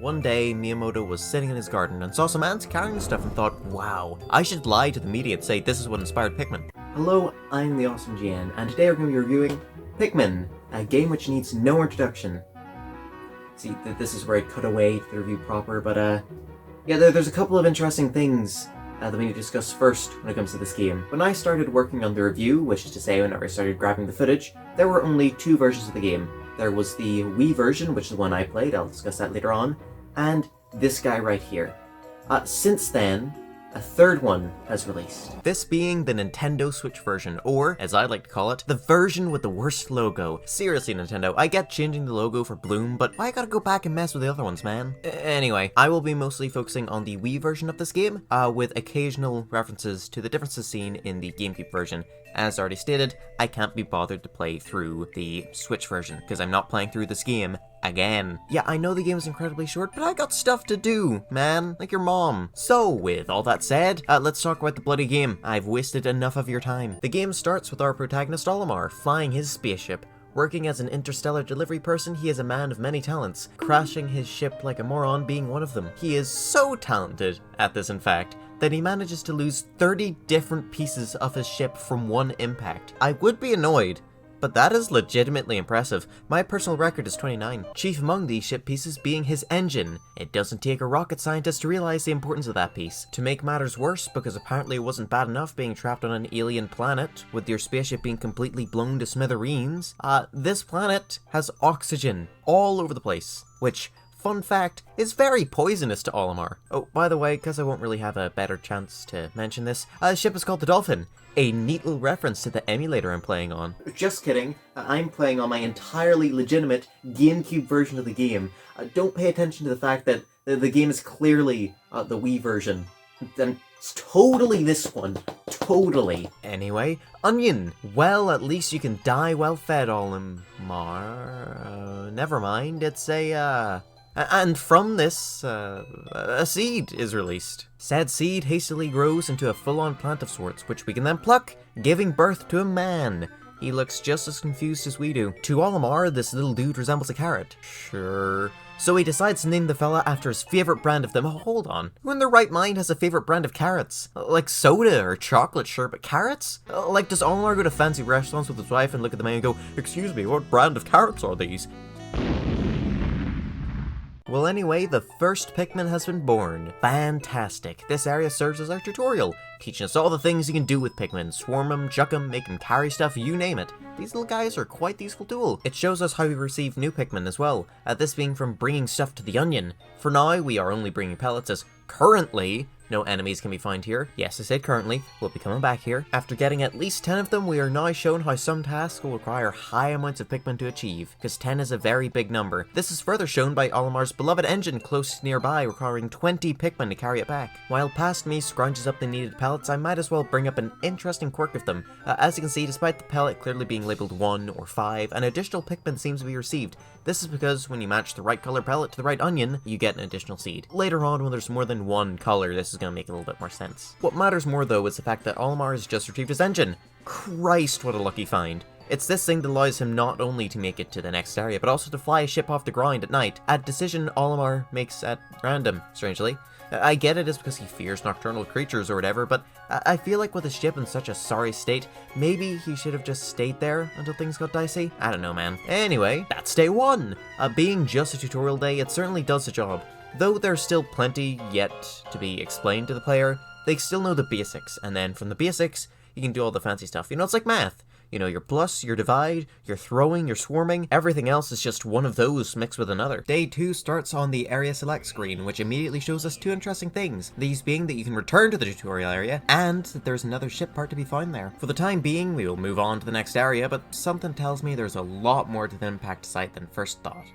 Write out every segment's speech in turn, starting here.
One day, Miyamoto was sitting in his garden and saw some ants carrying stuff and thought, wow, I should lie to the media and say this is what inspired Pikmin. Hello, I'm TheAwesomeGN, and today we're going to be reviewing Pikmin, a game which needs no introduction. See, this is where I cut away to the review proper, but yeah, there's a couple of interesting things that we need to discuss first when it comes to this game. When I started working on the review, which is to say whenever I started grabbing the footage, there were only two versions of the game. There was the Wii version, which is the one I played, I'll discuss that later on, and this guy right here. Since then, a third one has released. This being the Nintendo Switch version, or, as I like to call it, the version with the worst logo. Seriously, Nintendo, I get changing the logo for Bloom, but why gotta go back and mess with the other ones, man? Anyway, I will be mostly focusing on the Wii version of this game, with occasional references to the differences seen in the Gamecube version. As already stated, I can't be bothered to play through the Switch version, because I'm not playing through this game again. Yeah, I know the game is incredibly short, but I got stuff to do, man. Like your mom. So, with all that said, let's talk about the bloody game. I've wasted enough of your time. The game starts with our protagonist Olimar flying his spaceship. Working as an interstellar delivery person, he is a man of many talents, crashing his ship like a moron being one of them. He is so talented at this, in fact, that he manages to lose 30 different pieces of his ship from one impact. I would be annoyed, but that is legitimately impressive. My personal record is 29. Chief among these ship pieces being his engine. It doesn't take a rocket scientist to realize the importance of that piece. To make matters worse, because apparently it wasn't bad enough being trapped on an alien planet, with your spaceship being completely blown to smithereens, this planet has oxygen all over the place, which, fun fact, is very poisonous to Olimar. Oh, by the way, because I won't really have a better chance to mention this, the ship is called the Dolphin. A neat little reference to the emulator I'm playing on. Just kidding, I'm playing on my entirely legitimate GameCube version of the game. Don't pay attention to the fact that the game is clearly the Wii version. And it's totally this one. Totally. Anyway, Onion. Well, at least you can die well fed, Olimar. Never mind, it's and from this, a seed is released. Said seed hastily grows into a full-on plant of sorts, which we can then pluck, giving birth to a man. He looks just as confused as we do. To Olimar, this little dude resembles a carrot. Sure. So he decides to name the fella after his favourite brand of them. Hold on. Who in their right mind has a favourite brand of carrots? Like soda or chocolate, sure, but carrots? Like, does Olimar go to fancy restaurants with his wife and look at the menu and go, "Excuse me, what brand of carrots are these?" Well, anyway, the first Pikmin has been born. Fantastic. This area serves as our tutorial, teaching us all the things you can do with Pikmin. Swarm them, chuck them, make them carry stuff, you name it. These little guys are quite the useful tool. It shows us how we receive new Pikmin as well, this being from bringing stuff to the Onion. For now, we are only bringing pellets, as currently no enemies can be found here. Yes, I said currently. We'll be coming back here. After getting at least 10 of them, we are now shown how some tasks will require high amounts of Pikmin to achieve, because 10 is a very big number. This is further shown by Olimar's beloved engine close nearby, requiring 20 Pikmin to carry it back. While past me scrounges up the needed pellets, I might as well bring up an interesting quirk of them. As you can see, despite the pellet clearly being labelled 1 or 5, an additional Pikmin seems to be received. This is because when you match the right color pellet to the right onion, you get an additional seed. Later on, when there's more than one color, this is going to make a little bit more sense. What matters more though is the fact that Olimar has just retrieved his engine. Christ, what a lucky find. It's this thing that allows him not only to make it to the next area, but also to fly a ship off the ground at night, a decision Olimar makes at random, strangely. I get it is because he fears nocturnal creatures or whatever, but I feel like with his ship in such a sorry state, maybe he should have just stayed there until things got dicey? I don't know, man. Anyway, that's day one! Being just a tutorial day, it certainly does the job. Though there's still plenty yet to be explained to the player, they still know the basics, and then from the basics, you can do all the fancy stuff. You know, it's like math. You know, your plus, your divide, your throwing, your swarming, everything else is just one of those mixed with another. Day 2 starts on the area select screen, which immediately shows us two interesting things. These being that you can return to the tutorial area, and that there's another ship part to be found there. For the time being, we will move on to the next area, but something tells me there's a lot more to the impact site than first thought.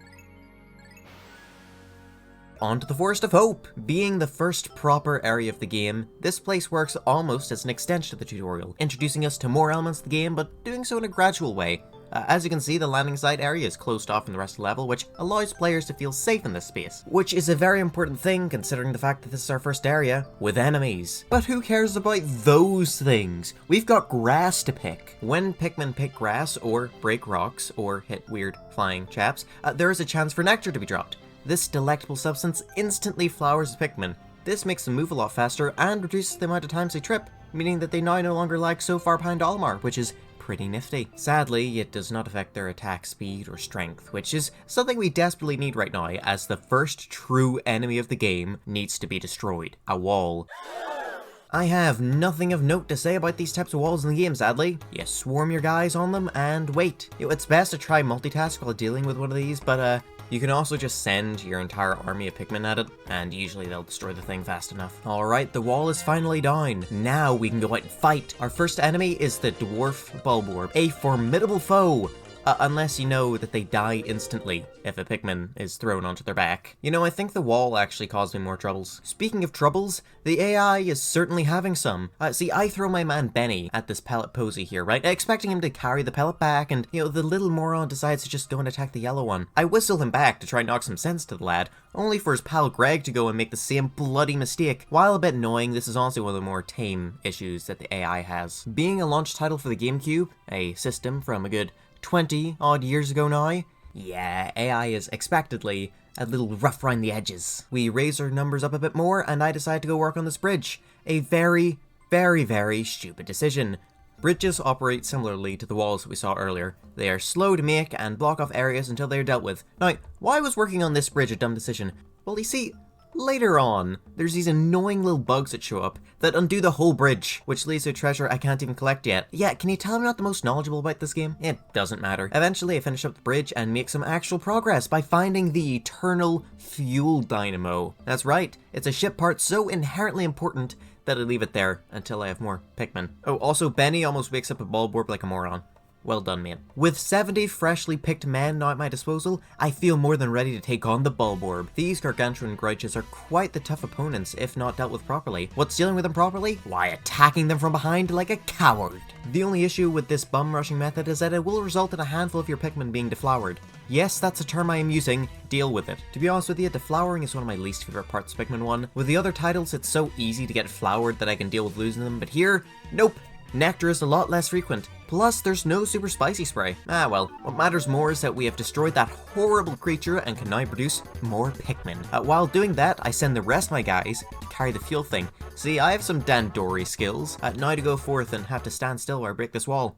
On to the Forest of Hope! Being the first proper area of the game, this place works almost as an extension of the tutorial, introducing us to more elements of the game, but doing so in a gradual way. As you can see, the landing site area is closed off from the rest of the level, which allows players to feel safe in this space. Which is a very important thing, considering the fact that this is our first area with enemies. But who cares about those things? We've got grass to pick. When Pikmin pick grass, or break rocks, or hit weird flying chaps, there is a chance for nectar to be dropped. This delectable substance instantly flowers the Pikmin. This makes them move a lot faster and reduces the amount of times they trip, meaning that they now no longer lag so far behind Olimar, which is pretty nifty. Sadly, it does not affect their attack speed or strength, which is something we desperately need right now, as the first true enemy of the game needs to be destroyed. A wall. I have nothing of note to say about these types of walls in the game, sadly. You swarm your guys on them and wait. It's best to try multitask while dealing with one of these, but you can also just send your entire army of Pikmin at it, and usually they'll destroy the thing fast enough. Alright, the wall is finally down. Now we can go out and fight. Our first enemy is the Dwarf Bulborb, a formidable foe. Unless you know that they die instantly if a Pikmin is thrown onto their back. You know, I think the wall actually caused me more troubles. Speaking of troubles, the AI is certainly having some. See, I throw my man Benny at this pellet posy here, right? Expecting him to carry the pellet back, and, you know, the little moron decides to just go and attack the yellow one. I whistle him back to try and knock some sense to the lad, only for his pal Greg to go and make the same bloody mistake. While a bit annoying, this is honestly one of the more tame issues that the AI has. Being a launch title for the Gamecube, a system from a good 20 odd years ago now, yeah, AI is expectedly a little rough around the edges. We raise our numbers up a bit more, and I decide to go work on this bridge. A very, very, very stupid decision. Bridges operate similarly to the walls that we saw earlier. They are slow to make and block off areas until they are dealt with. Now, why was working on this bridge a dumb decision? Well, you see, later on, there's these annoying little bugs that show up that undo the whole bridge, which leads to a treasure I can't even collect yet. Yeah, can you tell I'm not the most knowledgeable about this game? It doesn't matter. Eventually, I finish up the bridge and make some actual progress by finding the eternal fuel dynamo. That's right, it's a ship part so inherently important that I leave it there until I have more Pikmin. Oh, also, Benny almost wakes up a Bulborb like a moron. Well done, mate. With 70 freshly picked men now at my disposal, I feel more than ready to take on the Bulborb. These gargantuan grouches are quite the tough opponents if not dealt with properly. What's dealing with them properly? Why, attacking them from behind like a coward. The only issue with this bum rushing method is that it will result in a handful of your Pikmin being deflowered. Yes, that's a term I am using, deal with it. To be honest with you, deflowering is one of my least favourite parts of Pikmin 1. With the other titles, it's so easy to get flowered that I can deal with losing them, but here, nope. Nectar is a lot less frequent. Plus, there's no super spicy spray. Ah well, what matters more is that we have destroyed that horrible creature and can now produce more Pikmin. While doing that, I send the rest of my guys to carry the fuel thing. See, I have some Dandori skills. Now to go forth and have to stand still while I break this wall.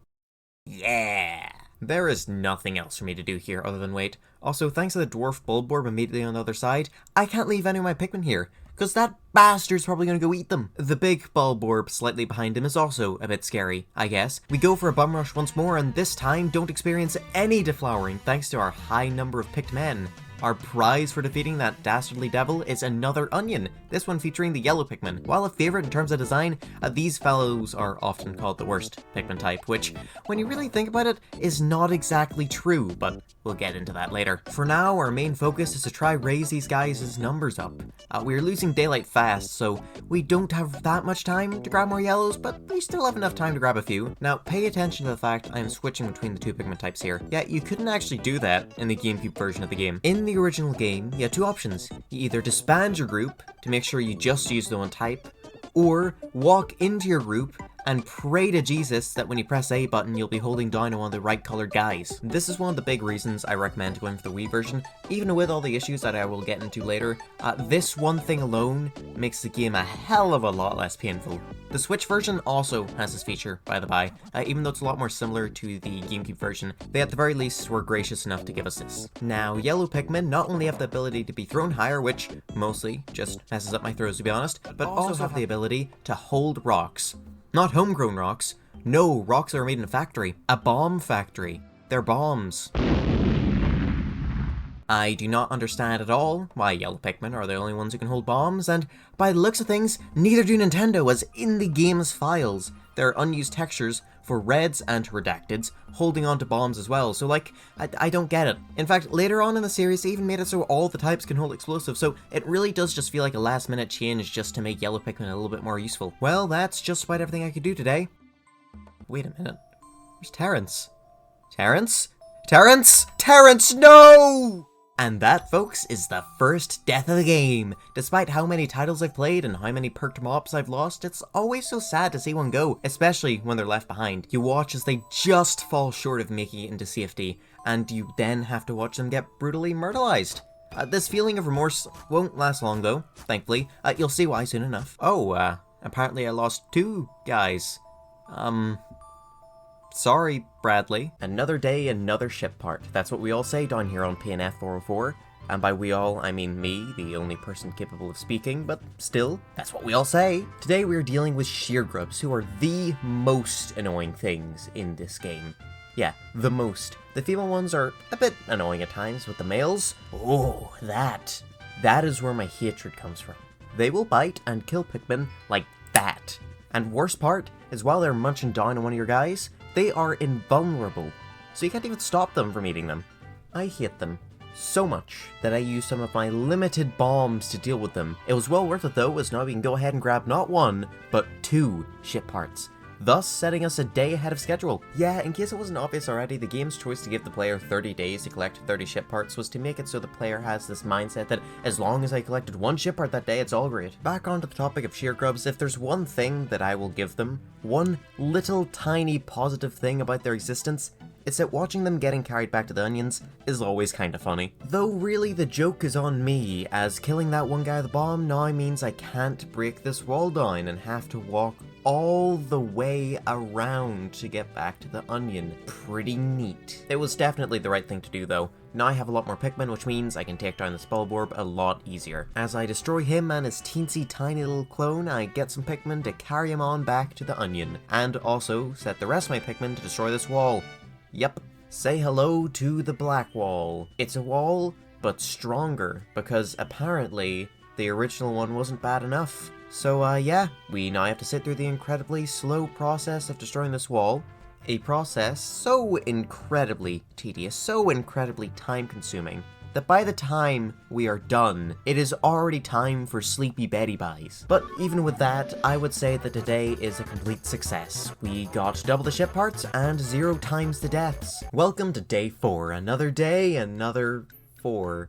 Yeah! There is nothing else for me to do here other than wait. Also, thanks to the Dwarf Bulborb immediately on the other side, I can't leave any of my Pikmin here, because that bastard's probably going to go eat them. The big Bulborb slightly behind him is also a bit scary, I guess. We go for a bum rush once more, and this time don't experience any deflowering thanks to our high number of picked men. Our prize for defeating that dastardly devil is another onion, this one featuring the yellow Pikmin. While a favourite in terms of design, these fellows are often called the worst Pikmin type, which, when you really think about it, is not exactly true, but we'll get into that later. For now, our main focus is to try raise these guys' numbers up. We're losing daylight fast, so we don't have that much time to grab more yellows, but we still have enough time to grab a few. Now, pay attention to the fact I am switching between the two Pikmin types here. Yeah, you couldn't actually do that in the Gamecube version of the game. In the original game, you had two options. You either disband your group to make sure you just use the one type, or walk into your group and pray to Jesus that when you press A button, you'll be holding down on one of the right colored guys. This is one of the big reasons I recommend going for the Wii version, even with all the issues that I will get into later. This one thing alone makes the game a hell of a lot less painful. The Switch version also has this feature, by the by, even though it's a lot more similar to the Gamecube version. They at the very least were gracious enough to give us this. Now, yellow Pikmin not only have the ability to be thrown higher, which mostly just messes up my throws to be honest, but also have the ability to hold rocks. Not homegrown rocks. No, rocks that are made in a factory. A bomb factory. They're bombs. I do not understand at all why yellow Pikmin are the only ones who can hold bombs, and by the looks of things, neither do Nintendo, as in the game's files, there are unused textures for reds and redacteds holding onto bombs as well, so like, I don't get it. In fact, later on in the series, they even made it so all the types can hold explosives, so it really does just feel like a last minute change just to make yellow Pikmin a little bit more useful. Well, that's just about everything I could do today. Wait a minute. Where's Terrence? Terrence? Terrence? Terrence, no! And that, folks, is the first death of the game. Despite how many titles I've played and how many perked mobs I've lost, it's always so sad to see one go, especially when they're left behind. You watch as they just fall short of making it into safety, and you then have to watch them get brutally myrtleized. This feeling of remorse won't last long though, thankfully. You'll see why soon enough. Oh, apparently I lost 2 guys. Sorry, Bradley. Another day, another ship part. That's what we all say down here on PNF 404. And by we all, I mean me, the only person capable of speaking, but still, that's what we all say. Today we are dealing with shear grubs, who are the most annoying things in this game. Yeah, the most. The female ones are a bit annoying at times, but the males, oh, that is where my hatred comes from. They will bite and kill Pikmin like that. And worst part is while they're munching down on one of your guys, they are invulnerable, so you can't even stop them from eating them. I hate them so much that I use some of my limited bombs to deal with them. It was well worth it though, as now we can go ahead and grab not 1, but 2 ship parts, thus setting us a day ahead of schedule. Yeah, in case it wasn't obvious already, the game's choice to give the player 30 days to collect 30 ship parts was to make it so the player has this mindset that as long as I collected 1 ship part that day, it's all great. Back onto the topic of shear grubs, if there's one thing that I will give them, one little tiny positive thing about their existence, it's that watching them getting carried back to the onions is always kinda funny. Though really the joke is on me, as killing that one guy with the bomb now means I can't break this wall down and have to walk all the way around to get back to the onion. Pretty neat. It was definitely the right thing to do though. Now I have a lot more Pikmin, which means I can take down this Bulborb a lot easier. As I destroy him and his teensy tiny little clone, I get some Pikmin to carry him on back to the onion, and also set the rest of my Pikmin to destroy this wall. Yep, say hello to the black wall. It's a wall, but stronger, because apparently the original one wasn't bad enough. So yeah, we now have to sit through the incredibly slow process of destroying this wall. A process so incredibly tedious, so incredibly time-consuming, that by the time we are done, it is already time for sleepy Betty buys. But even with that, I would say that today is a complete success. We got double the ship parts and 0 times the deaths. Welcome to day 4. Another day, another 4.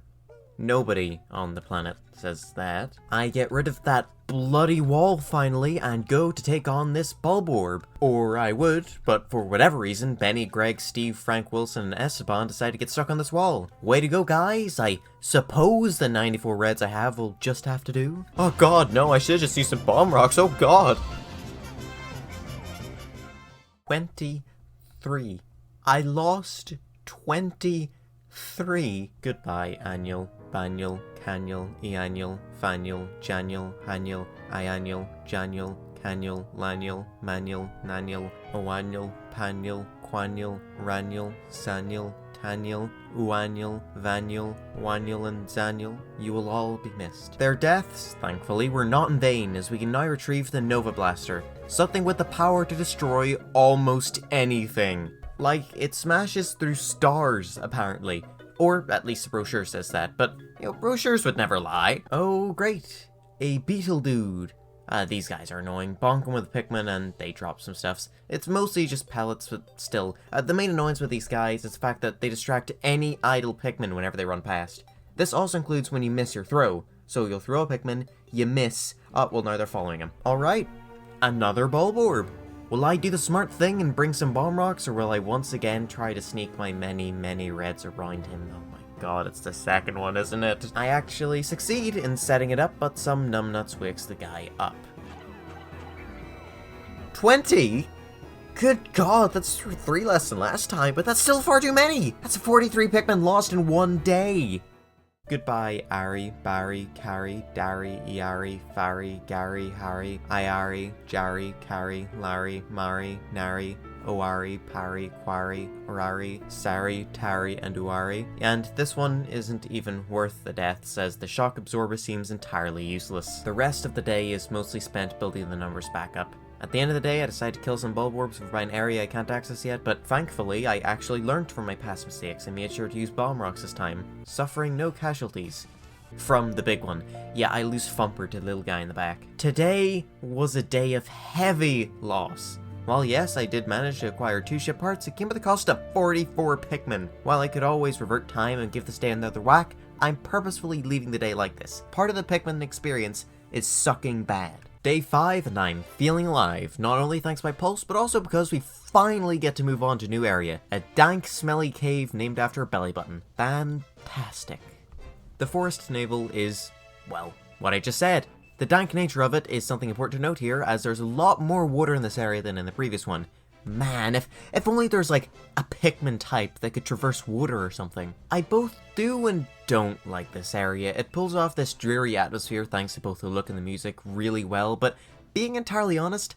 Nobody on the planet says that. I get rid of that bloody wall finally and go to take on this Bulborb. Or I would, but for whatever reason, Benny, Greg, Steve, Frank, Wilson, and Esteban decide to get stuck on this wall. Way to go, guys. I suppose the 94 reds I have will just have to do. Oh god, no, I should just use some bomb rocks, oh god. 23. I lost 23. Goodbye, Annual, Banial, Canial, Eannual, Fanial, Janial, Hanial, Iannual, Janial, Canial, Lanial, Manial, Nanial, Oannual, Panial, Quanial, Ranial, Sanial, Tanial, Uannual, Vanial, Wanial, and Zanial. You will all be missed. Their deaths, thankfully, were not in vain, as we can now retrieve the Nova Blaster, something with the power to destroy almost anything. Like, it smashes through stars, apparently. Or at least the brochure says that, but, you know, brochures would never lie. Oh, great. A beetle dude. These guys are annoying. Bonk them with Pikmin and they drop some stuffs. It's mostly just pellets, but still. The main annoyance with these guys is the fact that they distract any idle Pikmin whenever they run past. This also includes when you miss your throw. So you'll throw a Pikmin, you miss. Well, now they're following him. Alright, another Bulborb. Will I do the smart thing and bring some bomb rocks, or will I once again try to sneak my many, many reds around him? Oh my god, it's the second one, isn't it? I actually succeed in setting it up, but some numbnuts wakes the guy up. 20? Good god, that's 3 less than last time, but that's still far too many! That's 43 Pikmin lost in 1 day! Goodbye, Ari, Barry, Carrie, Dari, Iari, Fari, Gary, Harry, Iari, Jari, Carrie, Larry, Mari, Nari, Oari, Pari, Quari, Orari, Sari, Tari, and Uari. And this one isn't even worth the deaths, as the shock absorber seems entirely useless. The rest of the day is mostly spent building the numbers back up. At the end of the day, I decided to kill some Bulborbs by an area I can't access yet, but thankfully, I actually learned from my past mistakes and made sure to use bomb rocks this time, suffering no casualties. From the big one. Yeah, I lose Thumper to the little guy in the back. Today was a day of heavy loss. While yes, I did manage to acquire 2 ship parts, it came with a cost of 44 Pikmin. While I could always revert time and give this day another whack, I'm purposefully leaving the day like this. Part of the Pikmin experience is sucking bad. Day 5 and I'm feeling alive, not only thanks to my pulse, but also because we finally get to move on to a new area. A dank, smelly cave named after a belly button. Fantastic. The forest navel is, well, what I just said. The dank nature of it is something important to note here, as there's a lot more water in this area than in the previous one. Man, if only there's like a Pikmin type that could traverse water or something. I both do and don't like this area. It pulls off this dreary atmosphere thanks to both the look and the music really well, but being entirely honest,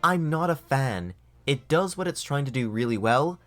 I'm not a fan. It does what it's trying to do really well,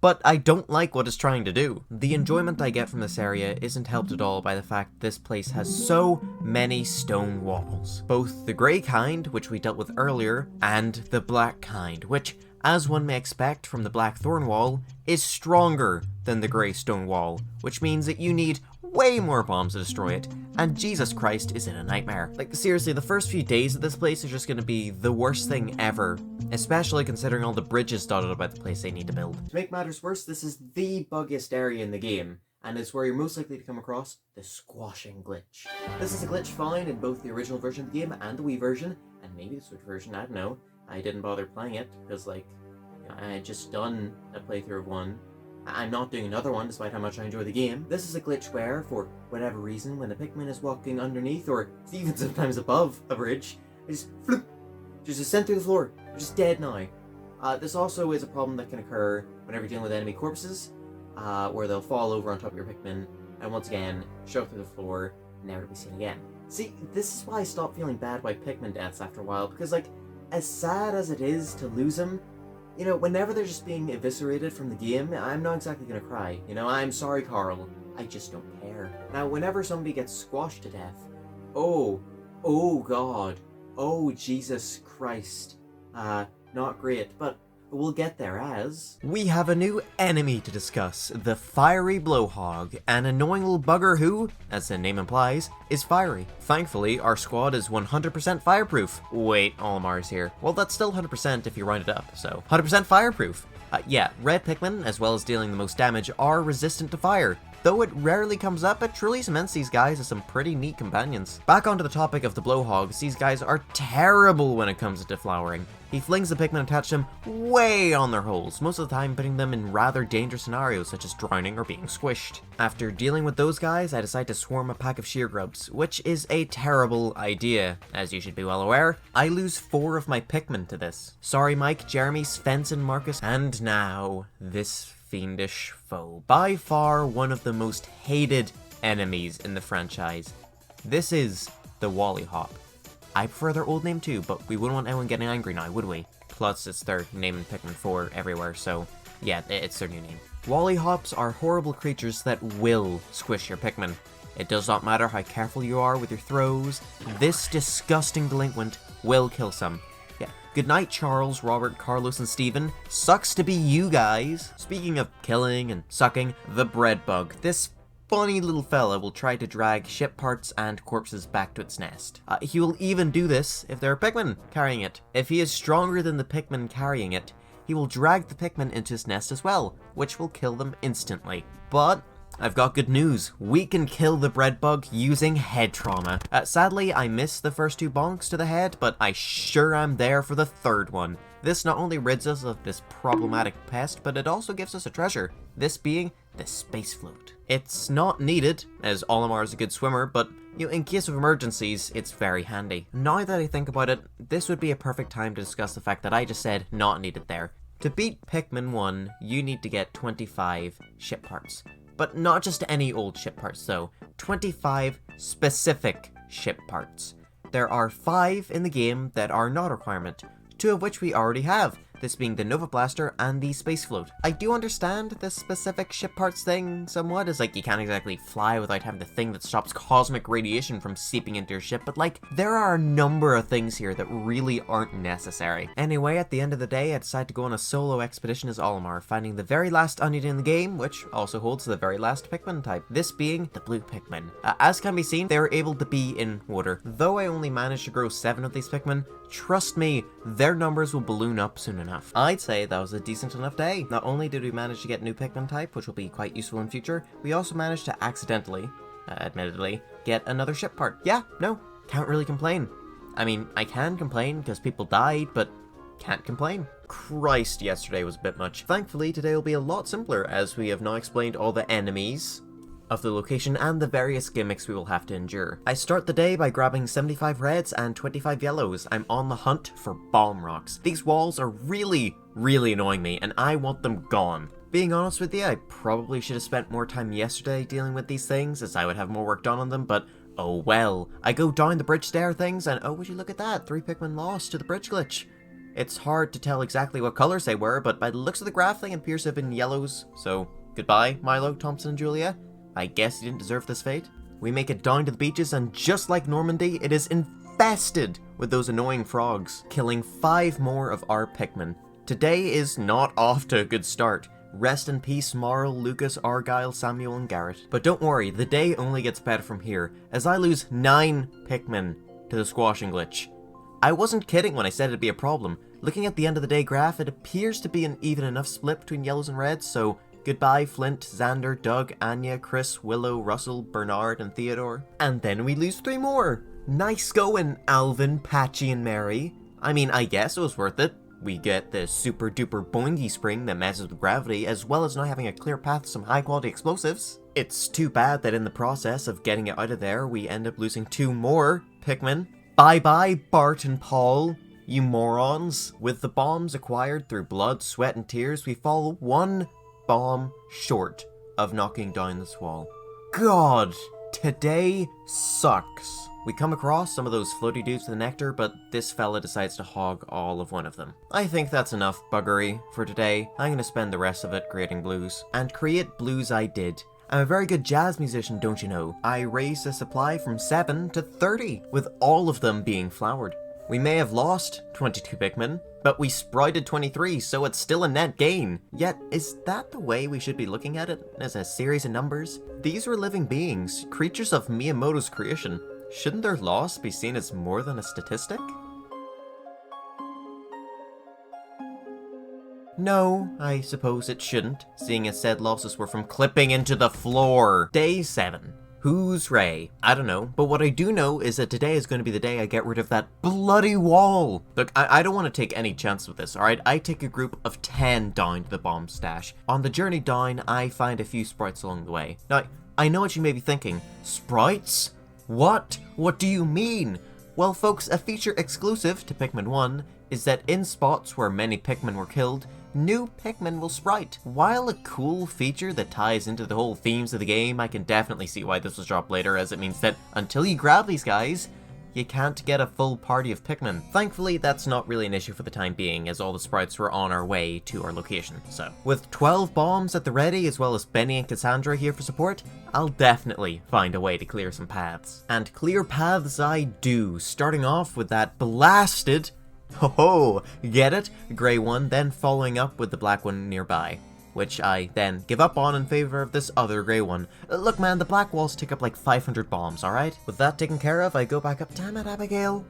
but I don't like what it's trying to do. The enjoyment I get from this area isn't helped at all by the fact this place has so many stone walls. Both the grey kind, which we dealt with earlier, and the black kind, which, as one may expect from the black thorn wall, is stronger than the grey stone wall, which means that you need way more bombs to destroy it, and Jesus Christ, is it a nightmare. Like, seriously, the first few days of this place are just gonna be the worst thing ever, especially considering all the bridges dotted about the place they need to build. To make matters worse, this is the buggiest area in the game, and it's where you're most likely to come across the squashing glitch. This is a glitch found in both the original version of the game and the Wii version, and maybe the Switch version, I don't know. I didn't bother playing it, because, like, I had just done a playthrough of one. I'm not doing another one, despite how much I enjoy the game. This is a glitch where, for whatever reason, when a Pikmin is walking underneath, or even sometimes above a bridge, they just floop, just descend through the floor. They're just dead now. This also is a problem that can occur whenever you're dealing with enemy corpses, where they'll fall over on top of your Pikmin, and once again, shove through the floor, never to be seen again. See, this is why I stopped feeling bad about Pikmin deaths after a while, because, like, as sad as it is to lose them, you know, whenever they're just being eviscerated from the game, I'm not exactly gonna cry. You know, I'm sorry, Carl. I just don't care. Now, whenever somebody gets squashed to death, oh God, oh Jesus Christ, not great, but we'll get there as... We have a new enemy to discuss, the Fiery Blowhog, an annoying little bugger who, as the name implies, is fiery. Thankfully, our squad is 100% fireproof. Wait, Olimar's here. Well, that's still 100% if you round it up, so 100% fireproof. Yeah, red Pikmin, as well as dealing the most damage, are resistant to fire. Though it rarely comes up, it truly cements these guys as some pretty neat companions. Back onto the topic of the Blowhogs, these guys are terrible when it comes to deflowering. He flings the Pikmin and attaches them way on their holes, most of the time putting them in rather dangerous scenarios such as drowning or being squished. After dealing with those guys, I decide to swarm a pack of sheer grubs, which is a terrible idea. As you should be well aware, I lose 4 of my Pikmin to this. Sorry Mike, Jeremy, Svensson, Marcus, and now this fiendish foe. By far one of the most hated enemies in the franchise. This is the Wowie Hop. I prefer their old name too, but we wouldn't want anyone getting angry now, would we? Plus, it's their name in Pikmin 4 everywhere, so yeah, it's their new name. Wowie Hops are horrible creatures that will squish your Pikmin. It does not matter how careful you are with your throws, this disgusting delinquent will kill some. Yeah, good night Charles, Robert, Carlos, and Steven. Sucks to be you guys. Speaking of killing and sucking, the bread bug. This funny little fella will try to drag ship parts and corpses back to its nest. He will even do this if there are Pikmin carrying it. If he is stronger than the Pikmin carrying it, he will drag the Pikmin into his nest as well, which will kill them instantly. But I've got good news. We can kill the bread bug using head trauma. Sadly, I missed the first 2 bonks to the head, but I sure am there for the 3rd one. This not only rids us of this problematic pest, but it also gives us a treasure, this being the space float. It's not needed, as Olimar is a good swimmer, but you know, in case of emergencies, it's very handy. Now that I think about it, this would be a perfect time to discuss the fact that I just said not needed there. To beat Pikmin 1, you need to get 25 ship parts. But not just any old ship parts though, 25 specific ship parts. There are 5 in the game that are not a requirement, 2 of which we already have, this being the Nova Blaster and the Space Float. I do understand the specific ship parts thing somewhat, as like you can't exactly fly without having the thing that stops cosmic radiation from seeping into your ship, but like there are a number of things here that really aren't necessary. Anyway, at the end of the day, I decided to go on a solo expedition as Olimar, finding the very last Onion in the game, which also holds the very last Pikmin type, this being the blue Pikmin. As can be seen, they are able to be in water. Though I only managed to grow 7 of these Pikmin, trust me, their numbers will balloon up soon enough. I'd say that was a decent enough day. Not only did we manage to get a new Pikmin type, which will be quite useful in future, we also managed to accidentally, admittedly, get another ship part. Yeah, no, can't really complain. I mean, I can complain because people died, but can't complain. Christ, yesterday was a bit much. Thankfully, today will be a lot simpler as we have now explained all the enemies. of the location and the various gimmicks we will have to endure. I start the day by grabbing 75 reds and 25 yellows. I'm on the hunt for bomb rocks. These walls are really annoying me, and I want them gone. Being honest with you, I probably should have spent more time yesterday dealing with these things, as I would have more work done on them, but oh well. I go down the bridge stair things, and oh, would you look at that, 3 Pikmin lost to the bridge glitch. It's hard to tell exactly what colors they were, but by the looks of the graphic, it appears to have been yellows, so goodbye, Milo, Thompson, and Julia. I guess you didn't deserve this fate. We make it down to the beaches, and just like Normandy, it is infested with those annoying frogs, killing 5 more of our Pikmin. Today is not off to a good start. Rest in peace, Marl, Lucas, Argyle, Samuel, and Garrett. But don't worry, the day only gets better from here, as I lose 9 Pikmin to the squashing glitch. I wasn't kidding when I said it'd be a problem. Looking at the end of the day graph, it appears to be an even enough split between yellows and reds, so goodbye Flint, Xander, Doug, Anya, Chris, Willow, Russell, Bernard, and Theodore. And then we lose 3 more. Nice going, Alvin, Patchy, and Mary. I mean, I guess it was worth it. We get the super duper boingy spring that messes with gravity, as well as now having a clear path to some high quality explosives. It's too bad that in the process of getting it out of there, we end up losing 2 more Pikmin. Bye bye, Bart and Paul, you morons. With the bombs acquired through blood, sweat, and tears, we fall 1 bomb short of knocking down this wall. God, today sucks. We come across some of those floaty dudes with the nectar, but this fella decides to hog all of one of them. I think that's enough buggery for today. I'm gonna spend the rest of it creating blues. And create blues I did. I'm a very good jazz musician, don't you know? I raised the supply from 7 to 30, with all of them being flowered. We may have lost 22 Pikmin, but we sprouted 23, so it's still a net gain. Yet, is that the way we should be looking at it, as a series of numbers? These were living beings, creatures of Miyamoto's creation. Shouldn't their loss be seen as more than a statistic? No, I suppose it shouldn't, seeing as said losses were from clipping into the floor. Day 7. Who's Ray? I don't know, but what I do know is that today is going to be the day I get rid of that bloody wall. Look, I don't want to take any chance with this, alright? I take a group of 10 down to the bomb stash. On the journey down, I find a few sprites along the way. Now, I know what you may be thinking. Sprites? What? What do you mean? Well, folks, a feature exclusive to Pikmin 1 is that in spots where many Pikmin were killed, new Pikmin will sprite. While a cool feature that ties into the whole themes of the game, I can definitely see why this was dropped later, as it means that until you grab these guys, you can't get a full party of Pikmin. Thankfully, that's not really an issue for the time being, as all the sprites were on our way to our location. So, with 12 bombs at the ready, as well as Benny and Cassandra here for support, I'll definitely find a way to clear some paths. And clear paths I do, starting off with that blasted, ho-ho, get it? Grey one, then following up with the black one nearby, which I then give up on in favor of this other grey one. Look man, the black walls take up like 500 bombs, alright? With that taken care of, I go back up. Damn it, Abigail.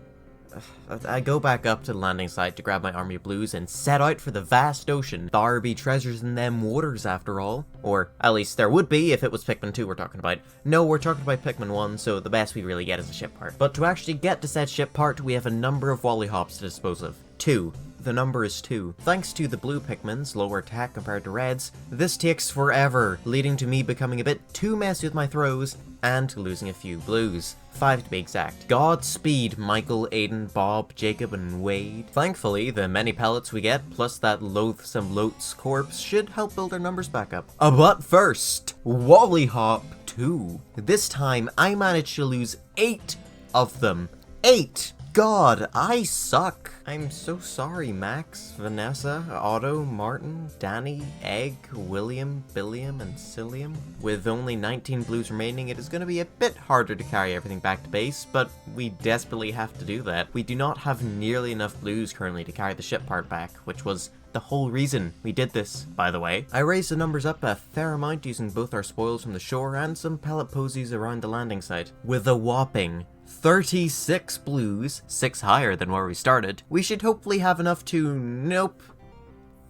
I go back up to the landing site to grab my army of blues and set out for the vast ocean. There be treasures in them waters after all. Or, at least there would be if it was Pikmin 2 we're talking about. No, we're talking about Pikmin 1, so the best we really get is a ship part. But to actually get to said ship part, we have a number of Wowie hops to dispose of. 2. The number is 2. Thanks to the blue Pikmin's lower attack compared to reds, this takes forever, leading to me becoming a bit too messy with my throws and losing a few blues. 5 to be exact. Godspeed, Michael, Aiden, Bob, Jacob, and Wade. Thankfully, the many pellets we get, plus that loathsome Lote's corpse, should help build our numbers back up. But first, Wowie Hop 2. This time, I managed to lose 8 of them. 8! God, I suck. I'm so sorry, Max, Vanessa, Otto, Martin, Danny, Egg, William, Billiam, and Cilliam. With only 19 blues remaining, it is going to be a bit harder to carry everything back to base, but we desperately have to do that. We do not have nearly enough blues currently to carry the ship part back, which was the whole reason we did this, by the way. I raised the numbers up a fair amount using both our spoils from the shore and some pellet posies around the landing site. With a whopping 36 blues, 6 higher than where we started, we should hopefully have enough to, nope,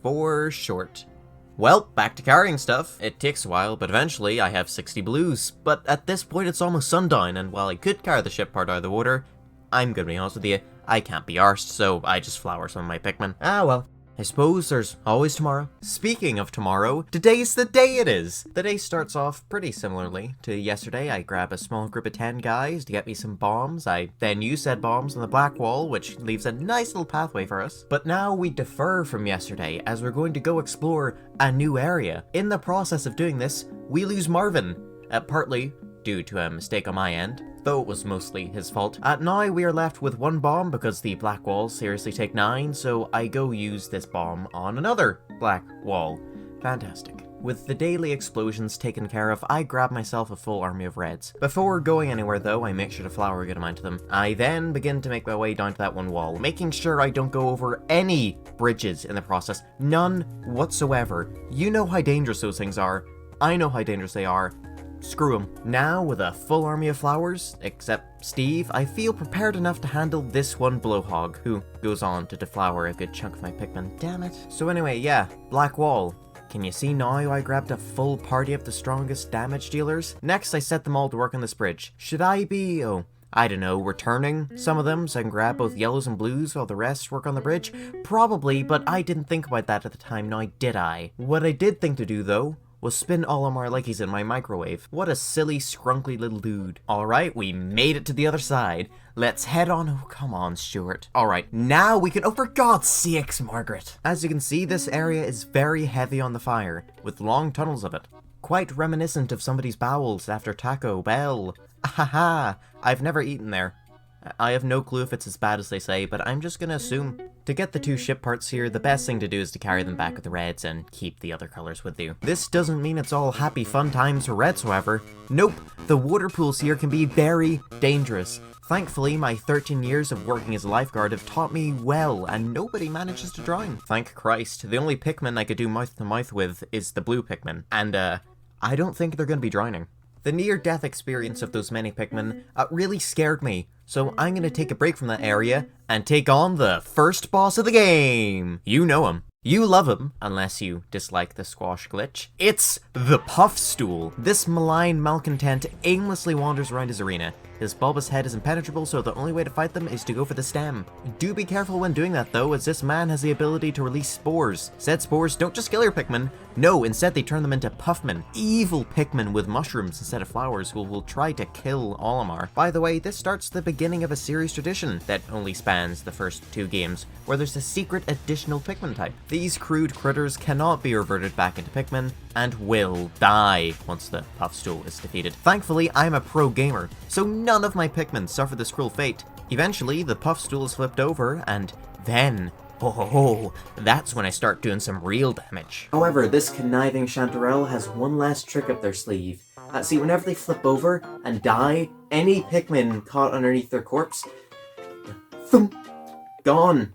4 short. Well, back to carrying stuff. It takes a while, but eventually I have 60 blues. But at this point it's almost sundown, and while I could carry the ship part out of the water, I'm gonna be honest with you, I can't be arsed, so I just flower some of my Pikmin. Ah well. I suppose there's always tomorrow. Speaking of tomorrow, today's the day it is! The day starts off pretty similarly to yesterday. I grab a small group of 10 guys to get me some bombs. I then use said bombs on the black wall, which leaves a nice little pathway for us. But now we defer from yesterday, as we're going to go explore a new area. In the process of doing this, we lose Marvin, partly due to a mistake on my end, though it was mostly his fault. Now we are left with 1 bomb because the black walls seriously take 9, so I go use this bomb on another black wall. Fantastic. With the daily explosions taken care of, I grab myself a full army of reds. Before going anywhere though, I make sure to flower a good amount of them. I then begin to make my way down to that one wall, making sure I don't go over any bridges in the process. None whatsoever. You know how dangerous those things are. I know how dangerous they are. Screw him. Now, with a full army of flowers, except Steve, I feel prepared enough to handle this one blowhog, who goes on to deflower a good chunk of my Pikmin. Damn it. So anyway, yeah, black wall. Can you see now I grabbed a full party of the strongest damage dealers? Next, I set them all to work on this bridge. Should I be, I don't know, returning some of them so I can grab both yellows and blues while the rest work on the bridge? Probably, but I didn't think about that at the time, now did I? What I did think to do, though, was spin Olimar like he's in my microwave. What a silly, scrunkly little dude. Alright, we made it to the other side. Let's head on. Oh, come on, Stuart. Alright, now we can— oh, for God's sakes, Margaret! As you can see, this area is very heavy on the fire, with long tunnels of it. Quite reminiscent of somebody's bowels after Taco Bell. Ahaha! I've never eaten there. I have no clue if it's as bad as they say, but I'm just gonna assume. To get the 2 ship parts here, the best thing to do is to carry them back with the reds and keep the other colors with you. This doesn't mean it's all happy fun times for reds, however. Nope, the water pools here can be very dangerous. Thankfully, my 13 years of working as a lifeguard have taught me well, and nobody manages to drown. Thank Christ. The only Pikmin I could do mouth-to-mouth with is the blue Pikmin, and I don't think they're gonna be drowning. The near-death experience of those many Pikmin really scared me, so I'm gonna take a break from that area and take on the first boss of the game! You know him. You love him, unless you dislike the squash glitch. It's the Puffstool. This malign malcontent aimlessly wanders around his arena. His bulbous head is impenetrable, so the only way to fight them is to go for the stem. Do be careful when doing that though, as this man has the ability to release spores. Said spores don't just kill your Pikmin, no, instead they turn them into Puffmin. Evil Pikmin with mushrooms instead of flowers who will try to kill Olimar. By the way, this starts the beginning of a series tradition that only spans the first 2 games, where there's a secret additional Pikmin type. These crude critters cannot be reverted back into Pikmin, and will die once the Puffstool is defeated. Thankfully, I'm a pro gamer, so none of my Pikmin suffer this cruel fate. Eventually, the Puffstool is flipped over, and then, that's when I start doing some real damage. However, this conniving Chanterelle has one last trick up their sleeve. See, whenever they flip over and die, any Pikmin caught underneath their corpse, thump, gone.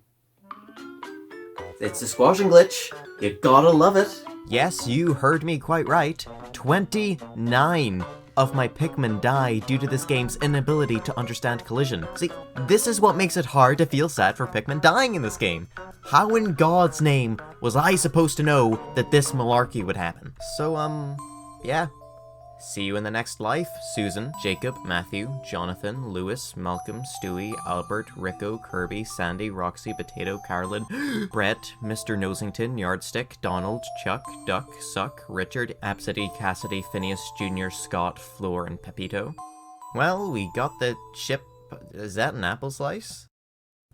It's a squashing glitch. You gotta love it. Yes, you heard me quite right. 29 of my Pikmin die due to this game's inability to understand collision. See, this is what makes it hard to feel sad for Pikmin dying in this game. How in God's name was I supposed to know that this malarkey would happen? So, yeah. See you in the next life, Susan, Jacob, Matthew, Jonathan, Lewis, Malcolm, Stewie, Albert, Rico, Kirby, Sandy, Roxy, Potato, Carolyn, Brett, Mr. Nosington, Yardstick, Donald, Chuck, Duck, Suck, Richard, Absidy, Cassidy, Phineas, Jr., Scott, Floor, and Pepito. Well, we got the ship. Is that an apple slice?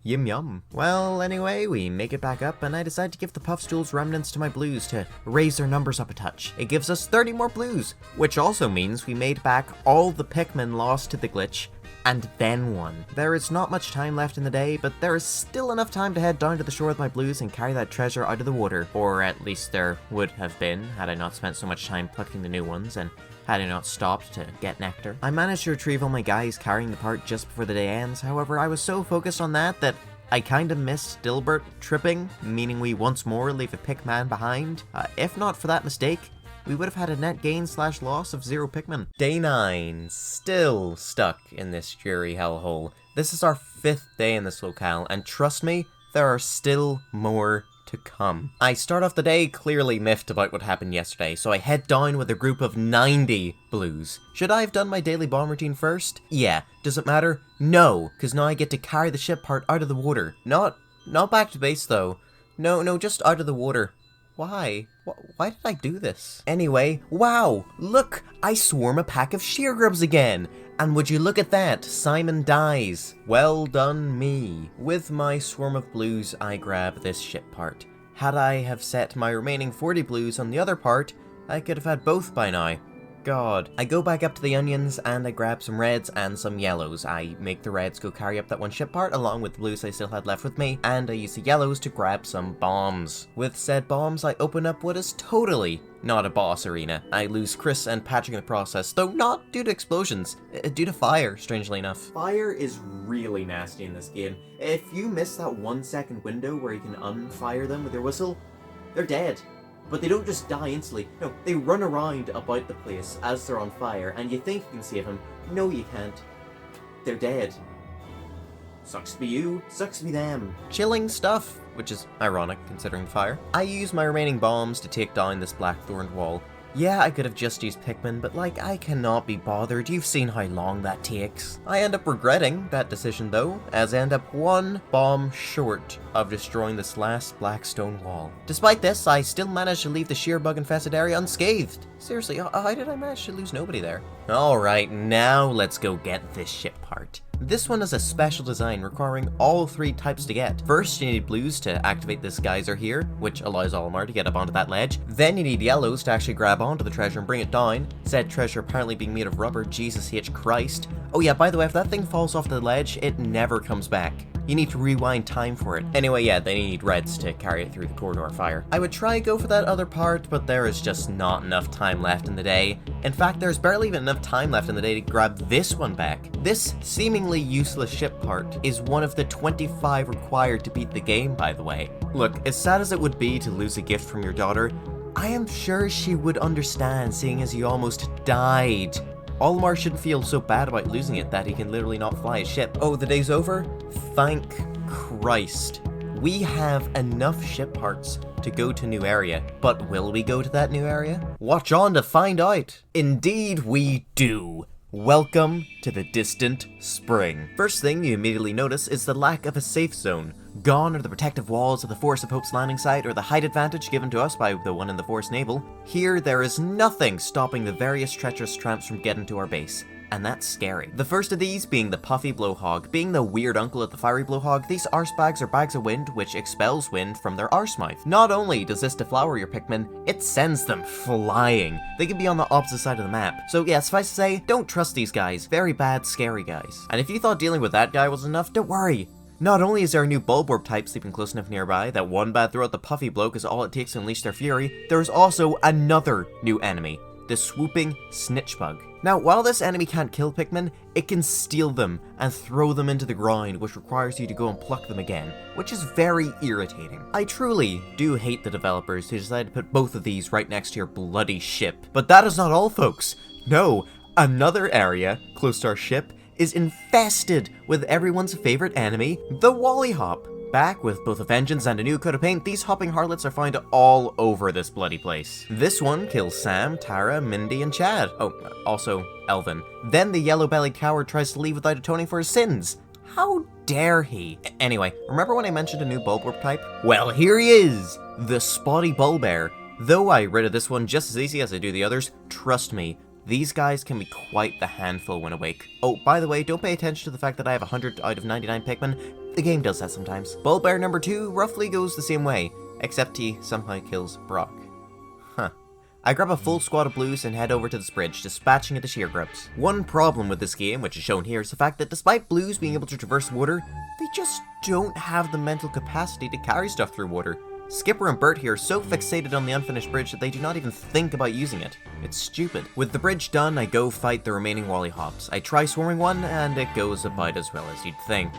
Yum yum. Well, anyway, we make it back up, and I decide to give the Puffstool's remnants to my blues to raise their numbers up a touch. It gives us 30 more blues, which also means we made back all the Pikmin lost to the glitch, and then one. There is not much time left in the day, but there is still enough time to head down to the shore with my blues and carry that treasure out of the water. Or at least there would have been, had I not spent so much time plucking the new ones, and had I not stopped to get nectar. I managed to retrieve all my guys carrying the part just before the day ends, however I was so focused on that I kinda missed Dilbert tripping, meaning we once more leave a Pikmin behind. If not for that mistake, we would have had a net gain/loss of 0 Pikmin. Day 9, still stuck in this dreary hellhole. This is our 5th day in this locale, and trust me, there are still more to come. I start off the day clearly miffed about what happened yesterday, so I head down with a group of 90 blues. Should I have done my daily bomb routine first? Yeah. Does it matter? No, because now I get to carry the ship part out of the water. Not back to base though. No, just out of the water. Why? Why did I do this? Anyway, wow, look, I swarm a pack of sheargrubs again. And would you look at that, Simon dies. Well done me. With my swarm of blues, I grab this ship part. Had I have set my remaining 40 blues on the other part, I could have had both by now. God. I go back up to the onions and I grab some reds and some yellows. I make the reds go carry up that one ship part along with the blues I still had left with me, and I use the yellows to grab some bombs. With said bombs, I open up what is totally not a boss arena. I lose Chris and Patrick in the process, though not due to explosions, due to fire, strangely enough. Fire is really nasty in this game. If you miss that 1 second window where you can unfire them with your whistle, they're dead. But they don't just die instantly. No, they run around about the place as they're on fire, and you think you can save them. No, you can't. They're dead. Sucks to be you, sucks to be them. Chilling stuff, which is ironic considering fire. I use my remaining bombs to take down this blackthorned wall. Yeah, I could have just used Pikmin, but like, I cannot be bothered. You've seen how long that takes. I end up regretting that decision though, as I end up one bomb short of destroying this last black stone wall. Despite this, I still managed to leave the sheer bug-infested area unscathed. Seriously, how did I manage to lose nobody there? Alright, now let's go get this ship part. This one is a special design requiring all 3 types to get. First, you need blues to activate this geyser here, which allows Olimar to get up onto that ledge. Then you need yellows to actually grab onto the treasure and bring it down. Said treasure apparently being made of rubber, Jesus H. Christ. Oh yeah, by the way, if that thing falls off the ledge, it never comes back. You need to rewind time for it. Anyway, yeah, they need reds to carry it through the corridor fire. I would try go for that other part, but there is just not enough time left in the day. In fact, there's barely even enough time left in the day to grab this one back. This seemingly useless ship part is one of the 25 required to beat the game, by the way. Look, as sad as it would be to lose a gift from your daughter, I am sure she would understand, seeing as you almost died. Olimar shouldn't feel so bad about losing it that he can literally not fly his ship. Oh, the day's over? Thank Christ. We have enough ship parts to go to new area, but will we go to that new area? Watch on to find out. Indeed we do. Welcome to the distant spring. First thing you immediately notice is the lack of a safe zone. Gone are the protective walls of the Forest of Hope's landing site or the height advantage given to us by the one in the Forest Naval. Here there is nothing stopping the various treacherous tramps from getting to our base. And that's scary. The first of these being the puffy blowhog. Being the weird uncle of the fiery blowhog, these arse bags are bags of wind which expels wind from their arse mouth. Not only does this deflower your Pikmin, it sends them flying. They can be on the opposite side of the map. So yeah, suffice to say, don't trust these guys. Very bad, scary guys. And if you thought dealing with that guy was enough, don't worry. Not only is there a new Bulborb type sleeping close enough nearby that one bad throw at the puffy bloke is all it takes to unleash their fury, there is also another new enemy. The swooping snitchbug. Now, while this enemy can't kill Pikmin, it can steal them and throw them into the ground, which requires you to go and pluck them again, which is very irritating. I truly do hate the developers who decided to put both of these right next to your bloody ship. But that is not all, folks. No, another area close to our ship is infested with everyone's favorite enemy, the Wowie. Back with both a vengeance and a new coat of paint, these hopping harlots are found all over this bloody place. This one kills Sam, Tara, Mindy, and Chad. Oh, also Elvin. Then the yellow-bellied coward tries to leave without atoning for his sins. How dare he? Anyway, remember when I mentioned a new Bulborb type? Well, here he is! The Spotty Bulbear. Though I rid of this one just as easy as I do the others, trust me, these guys can be quite the handful when awake. Oh, by the way, don't pay attention to the fact that I have 100 out of 99 Pikmin. The game does that sometimes. Bulbear number 2 roughly goes the same way, except he somehow kills Brock. Huh. I grab a full squad of blues and head over to this bridge, dispatching of the sheargrubs. One problem with this game, which is shown here, is the fact that despite blues being able to traverse water, they just don't have the mental capacity to carry stuff through water. Skipper and Bert here are so fixated on the unfinished bridge that they do not even think about using it. It's stupid. With the bridge done, I go fight the remaining Wowie. I try swarming one, and it goes about as well as you'd think.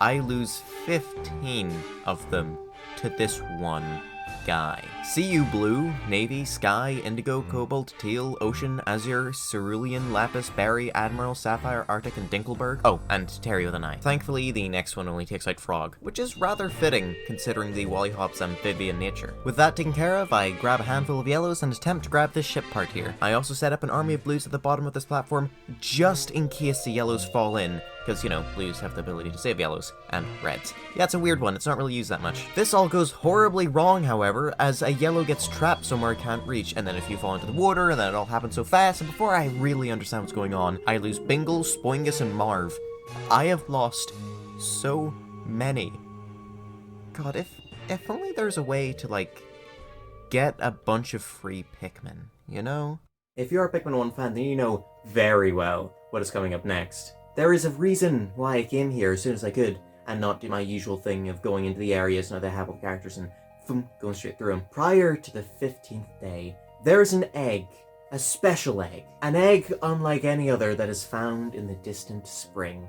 I lose 15 of them to this one guy. See you blue, navy, sky, indigo, cobalt, teal, ocean, azure, cerulean, lapis, berry, admiral, sapphire, arctic, and dinkleberg. Oh, and terry with an eye. Thankfully, the next one only takes out frog, which is rather fitting considering the Wollihop's amphibian nature. With that taken care of, I grab a handful of yellows and attempt to grab this ship part here. I also set up an army of blues at the bottom of this platform, just in case the yellows fall in, because, you know, blues have the ability to save yellows, and reds. Yeah, it's a weird one, it's not really used that much. This all goes horribly wrong, however, as a yellow gets trapped somewhere it can't reach, and then if you fall into the water, and then it all happens so fast, and before I really understand what's going on, I lose Bingle, Spoingus, and Marv. I have lost so many. God, if only there's a way to, like, get a bunch of free Pikmin, you know? If you're a Pikmin 1 fan, then you know very well what is coming up next. There is a reason why I came here as soon as I could, and not do my usual thing of going into the areas now that I have all the characters and boom, going straight through them. Prior to the 15th day, there is an egg. A special egg. An egg unlike any other that is found in the distant spring.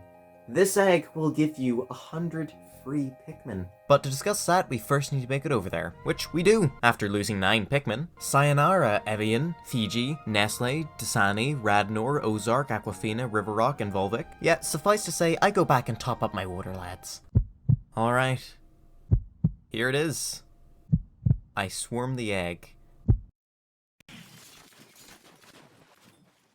This egg will give you 100 free Pikmin. But to discuss that, we first need to make it over there, which we do, after losing 9 Pikmin. Sayonara, Evian, Fiji, Nestle, Dasani, Radnor, Ozark, Aquafina, River Rock, and Volvic. Yeah, suffice to say, I go back and top up my water, lads. Alright. Here it is. I swarm the egg.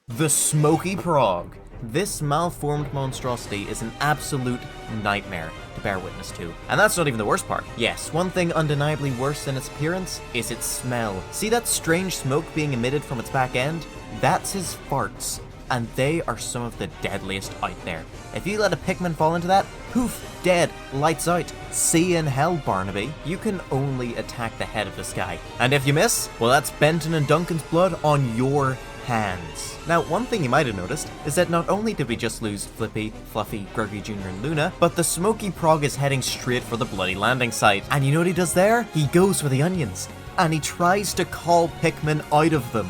The Smoky Prog. This malformed monstrosity is an absolute nightmare to bear witness to. And that's not even the worst part. Yes, one thing undeniably worse than its appearance is its smell. See that strange smoke being emitted from its back end? That's his farts. And they are some of the deadliest out there. If you let a Pikmin fall into that, poof, dead, lights out. See you in hell, Barnaby. You can only attack the head of this guy. And if you miss, well, that's Benton and Duncan's blood on your hands. Now, one thing you might have noticed is that not only did we just lose Flippy, Fluffy, Gruggy Jr. and Luna, but the Smoky Prog is heading straight for the bloody landing site. And you know what he does there? He goes for the onions. And he tries to call Pikmin out of them.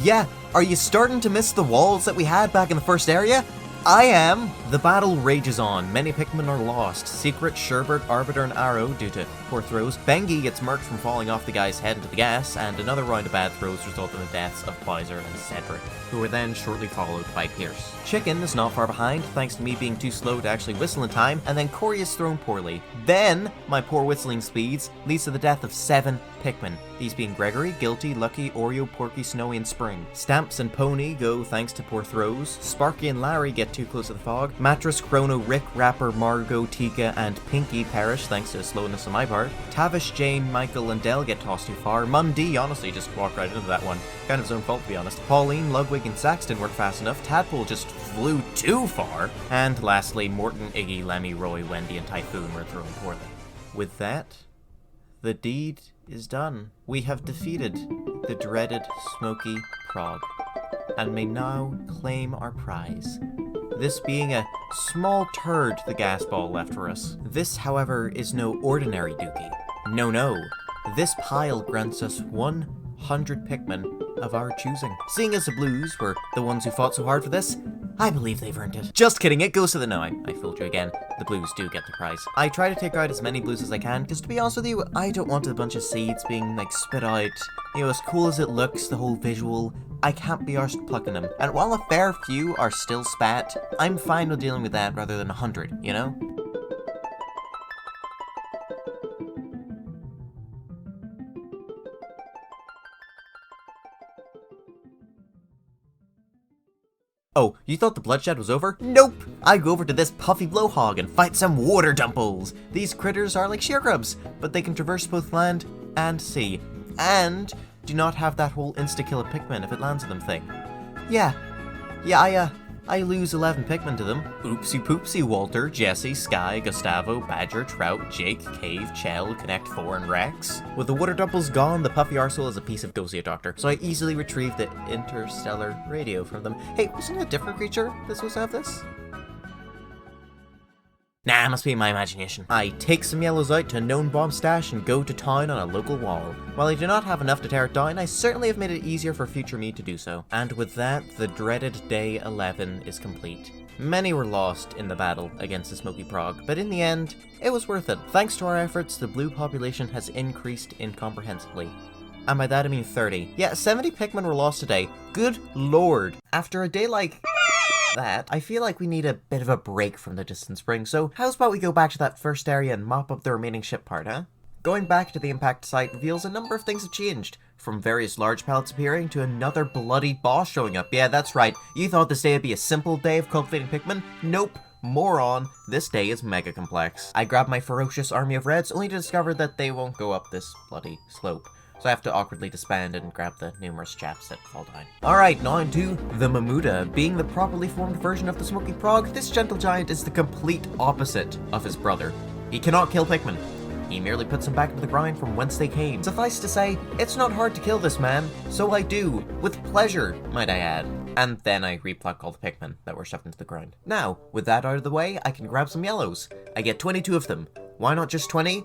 Yeah, are you starting to miss the walls that we had back in the first area? I am! The battle rages on. Many Pikmin are lost. Secret, Sherbert, Arbiter, and Arrow due to poor throws. Bengi gets murked from falling off the guy's head into the gas, and another round of bad throws result in the deaths of Bowser and Cedric, who were then shortly followed by Pierce. Chicken is not far behind, thanks to me being too slow to actually whistle in time, and then Corey is thrown poorly. Then, my poor whistling speeds leads to the death of 7 Pikmin, these being Gregory, Guilty, Lucky, Oreo, Porky, Snowy, and Spring. Stamps and Pony go thanks to poor throws. Sparky and Larry get too close to the fog. Mattress, Chrono, Rick, Rapper, Margot, Tika, and Pinky perish thanks to the slowness on my part. Tavish, Jane, Michael, and Dell get tossed too far. Mum D honestly just walked right into that one. Kind of his own fault, to be honest. Pauline, Ludwig, and Sax didn't work fast enough. Tadpole just flew too far. And lastly, Morton, Iggy, Lemmy, Roy, Wendy, and Typhoon were thrown poorly. With that, the deed is done. We have defeated the dreaded Smoky Prog, and may now claim our prize. This being a small turd the gas ball left for us. This, however, is no ordinary dookie. No. This pile grants us 100 Pikmin of our choosing. Seeing as the Blues were the ones who fought so hard for this, I believe they've earned it. Just kidding, it goes to the... No, I fooled you again. The Blues do get the prize. I try to take out as many Blues as I can, because to be honest with you, I don't want a bunch of seeds being, like, spit out. You know, as cool as it looks, the whole visual, I can't be arsed plucking them. And while a fair few are still spat, I'm fine with dealing with that rather than 100, you know? Oh, you thought the bloodshed was over? Nope! I go over to this puffy blowhog and fight some water dumples! These critters are like sheargrubs, but they can traverse both land and sea, and do not have that whole insta-kill a Pikmin if it lands on them thing. Yeah, I lose 11 Pikmin to them. Oopsie poopsie, Walter, Jesse, Sky, Gustavo, Badger, Trout, Jake, Cave, Chell, Connect 4, and Rex. With the water dumples gone, the puffy arsehole is a piece of Dosia Doctor, so I easily retrieved the interstellar radio from them. Hey, wasn't it a different creature that's supposed to have this? Nah, must be my imagination. I take some yellows out to a known bomb stash and go to town on a local wall. While I do not have enough to tear it down, I certainly have made it easier for future me to do so. And with that, the dreaded day 11 is complete. Many were lost in the battle against the Smoky Prog, but in the end, it was worth it. Thanks to our efforts, the blue population has increased incomprehensibly. And by that I mean 30. Yeah, 70 Pikmin were lost today. Good lord. After a day like that, I feel like we need a bit of a break from the distant spring, so how's about we go back to that first area and mop up the remaining ship part, huh? Going back to the impact site reveals a number of things have changed, from various large pellets appearing to another bloody boss showing up. Yeah, that's right, you thought this day would be a simple day of cultivating Pikmin? Nope. Moron, this day is mega complex. I grab my ferocious army of reds only to discover that they won't go up this bloody slope. So I have to awkwardly disband and grab the numerous chaps that fall down. Alright, now onto the Mamuda. Being the properly formed version of the Smoky Prog, this gentle giant is the complete opposite of his brother. He cannot kill Pikmin. He merely puts them back into the ground from whence they came. Suffice to say, it's not hard to kill this man, so I do, with pleasure, might I add. And then I repluck all the Pikmin that were shoved into the ground. Now, with that out of the way, I can grab some yellows. I get 22 of them. Why not just 20?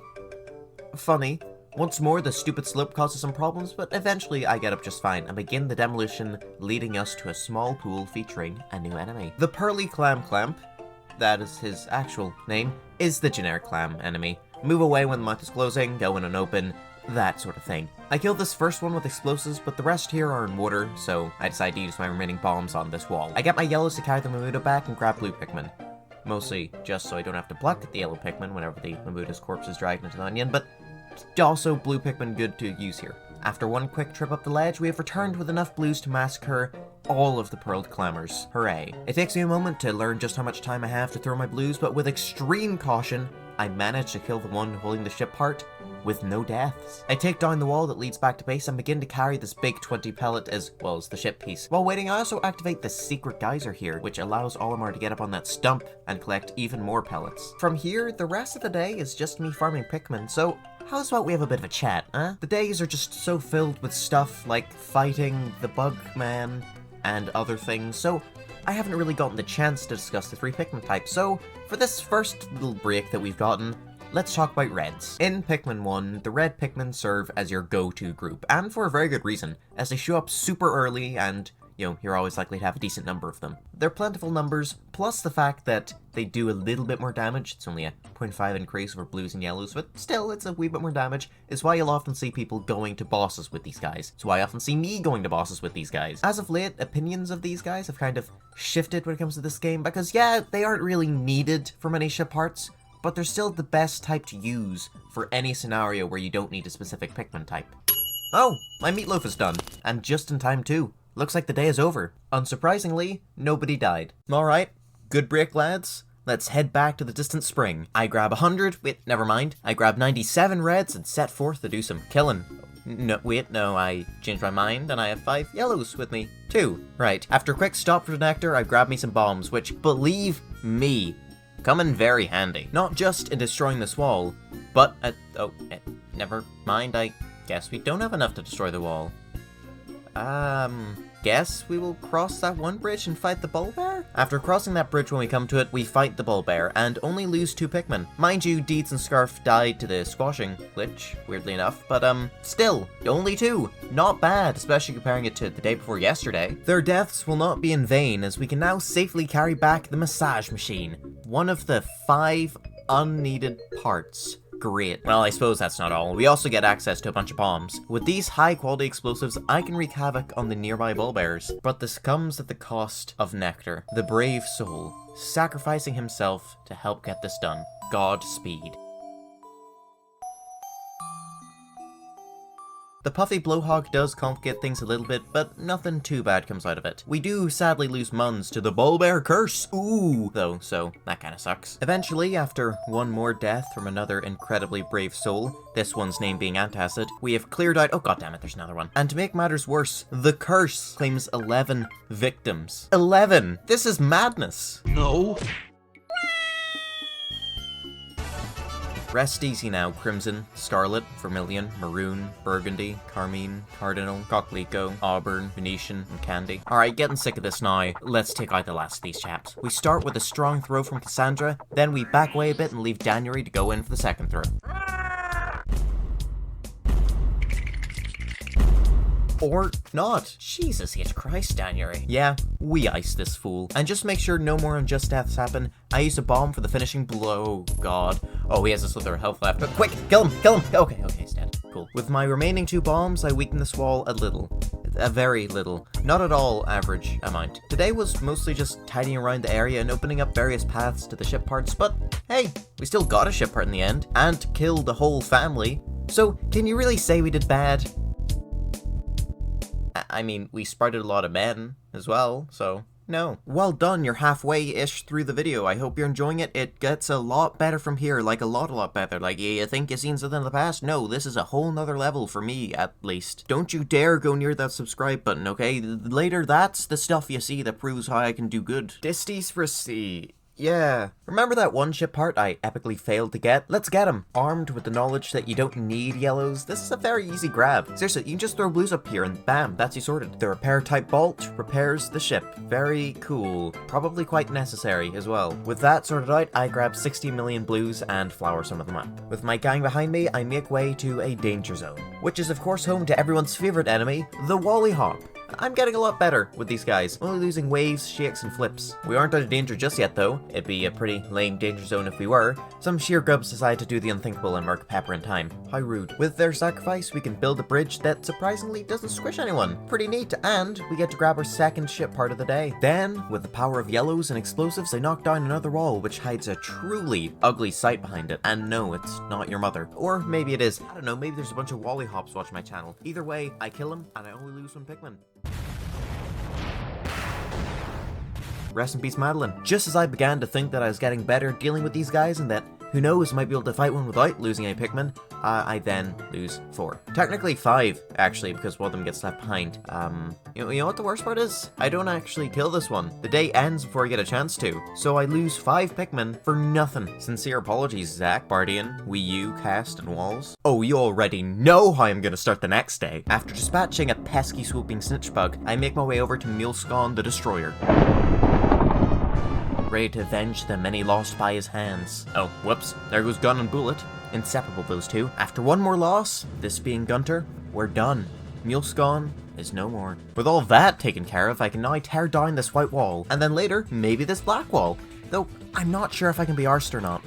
Funny. Once more, the stupid slope causes some problems, but eventually I get up just fine and begin the demolition, leading us to a small pool featuring a new enemy. The Pearly Clam Clamp, that is his actual name, is the generic clam enemy. Move away when the mouth is closing, go in and open, that sort of thing. I killed this first one with explosives, but the rest here are in water, so I decide to use my remaining bombs on this wall. I get my yellows to carry the Mamuda back and grab blue Pikmin. Mostly just so I don't have to pluck the yellow Pikmin whenever the Mamuda's corpse is dragged into the onion, but also blue Pikmin good to use here. After one quick trip up the ledge, we have returned with enough blues to massacre all of the pearled clammers. Hooray. It takes me a moment to learn just how much time I have to throw my blues, but with extreme caution, I manage to kill the one holding the ship part with no deaths. I take down the wall that leads back to base and begin to carry this big 20 pellet as well as the ship piece. While waiting, I also activate the secret geyser here, which allows Olimar to get up on that stump and collect even more pellets. From here, the rest of the day is just me farming Pikmin, so how's about we have a bit of a chat, huh? The days are just so filled with stuff like fighting the bug man and other things, so I haven't really gotten the chance to discuss the 3 Pikmin types, so for this first little break that we've gotten, let's talk about reds. In Pikmin 1, the red Pikmin serve as your go-to group, and for a very good reason, as they show up super early and, you know, you're always likely to have a decent number of them. They're plentiful numbers, plus the fact that they do a little bit more damage. It's only a 0.5 increase over blues and yellows, but still, it's a wee bit more damage, is why you'll often see people going to bosses with these guys. It's why I often see me going to bosses with these guys. As of late, opinions of these guys have kind of shifted when it comes to this game, because yeah, they aren't really needed for many ship parts, but they're still the best type to use for any scenario where you don't need a specific Pikmin type. Oh, my meatloaf is done, and just in time too. Looks like the day is over. Unsurprisingly, nobody died. Alright, good break, lads. Let's head back to the distant spring. I grab 100, wait, never mind. I grab 97 reds and set forth to do some killing. No, wait, no, I changed my mind and I have 5 yellows with me, too. Right, after a quick stop for the nectar, I grab me some bombs, which, believe me, come in very handy. Not just in destroying this wall, but never mind, I guess we don't have enough to destroy the wall. Guess we will cross that one bridge and fight the bull bear? After crossing that bridge when we come to it, we fight the bull bear and only lose 2 Pikmin. Mind you, Deeds and Scarf died to the squashing glitch, weirdly enough, but still, only 2. Not bad, especially comparing it to the day before yesterday. Their deaths will not be in vain, as we can now safely carry back the massage machine, one of the 5 unneeded parts. Great. Well, I suppose that's not all. We also get access to a bunch of bombs. With these high-quality explosives, I can wreak havoc on the nearby bullbears. But this comes at the cost of Nectar, the brave soul, sacrificing himself to help get this done. Godspeed. The puffy blowhog does complicate things a little bit, but nothing too bad comes out of it. We do sadly lose Muns to the bullbear curse, ooh, though, so that kinda sucks. Eventually, after one more death from another incredibly brave soul, this one's name being Antacid, we have cleared out— oh goddammit, there's another one. And to make matters worse, the curse claims 11 victims. 11! This is madness! No. Rest easy now, Crimson, Scarlet, Vermilion, Maroon, Burgundy, Carmine, Cardinal, Coquelicot, Auburn, Venetian, and Candy. Alright, getting sick of this now. Let's take out the last of these chaps. We start with a strong throw from Cassandra, then we back away a bit and leave January to go in for the second throw. Or not. Jesus H. Christ, January. Yeah, we ice this fool. And just to make sure no more unjust deaths happen, I use a bomb for the finishing blow. Oh god. Oh, he has a slither of health left. But quick, kill him, kill him. Okay, he's dead. practical. With my remaining 2 bombs, I weaken this wall a little. A very little. Not at all average amount. Today was mostly just tidying around the area and opening up various paths to the ship parts, but hey, we still got a ship part in the end, and killed the whole family. So, can you really say we did bad? I mean, we sprouted a lot of men as well, so no. Well done, you're halfway-ish through the video. I hope you're enjoying it. It gets a lot better from here, like a lot better. Like, you think you've seen something in the past? No, this is a whole nother level for me, at least. Don't you dare go near that subscribe button, okay? Later, that's the stuff you see that proves how I can do good. Disties for C. Yeah. Remember that one ship part I epically failed to get? Let's get him. Armed with the knowledge that you don't need yellows, this is a very easy grab. Seriously, you can just throw blues up here and bam, that's you sorted. The repair type bolt repairs the ship. Very cool. Probably quite necessary as well. With that sorted out, I grab 60 million blues and flower some of them up. With my gang behind me, I make way to a danger zone, which is of course home to everyone's favorite enemy, the Wowie Hop. I'm getting a lot better with these guys, only losing waves, shakes, and flips. We aren't out of danger just yet though. It'd be a pretty lame danger zone if we were. Some sheer grubs decide to do the unthinkable and murk Pepper in time. How rude. With their sacrifice, we can build a bridge that surprisingly doesn't squish anyone. Pretty neat, and we get to grab our second ship part of the day. Then, with the power of yellows and explosives, I knock down another wall which hides a truly ugly sight behind it. And no, it's not your mother. Or maybe it is. I don't know, maybe there's a bunch of Wowie Hops watching my channel. Either way, I kill him, and I only lose one Pikmin. Rest in peace, Madeline. Just as I began to think that I was getting better at dealing with these guys and that, who knows, might be able to fight one without losing any Pikmin, I then lose 4. Technically 5, actually, because one of them gets left behind. You know what the worst part is? I don't actually kill this one. The day ends before I get a chance to, so I lose 5 Pikmin for nothing. Sincere apologies, Zach, Bardian, Wii U, Cast, and Walls. Oh, you already know how I'm gonna start the next day. After dispatching a pesky swooping snitch bug, I make my way over to Mulescon the Destroyer, ready to avenge the many lost by his hands. Oh, whoops, there goes Gun and Bullet. Inseparable, those two. After one more loss, this being Gunter, we're done. Mulescon is no more. With all that taken care of, I can now tear down this white wall, and then later, maybe this black wall. Though, I'm not sure if I can be arsed or not.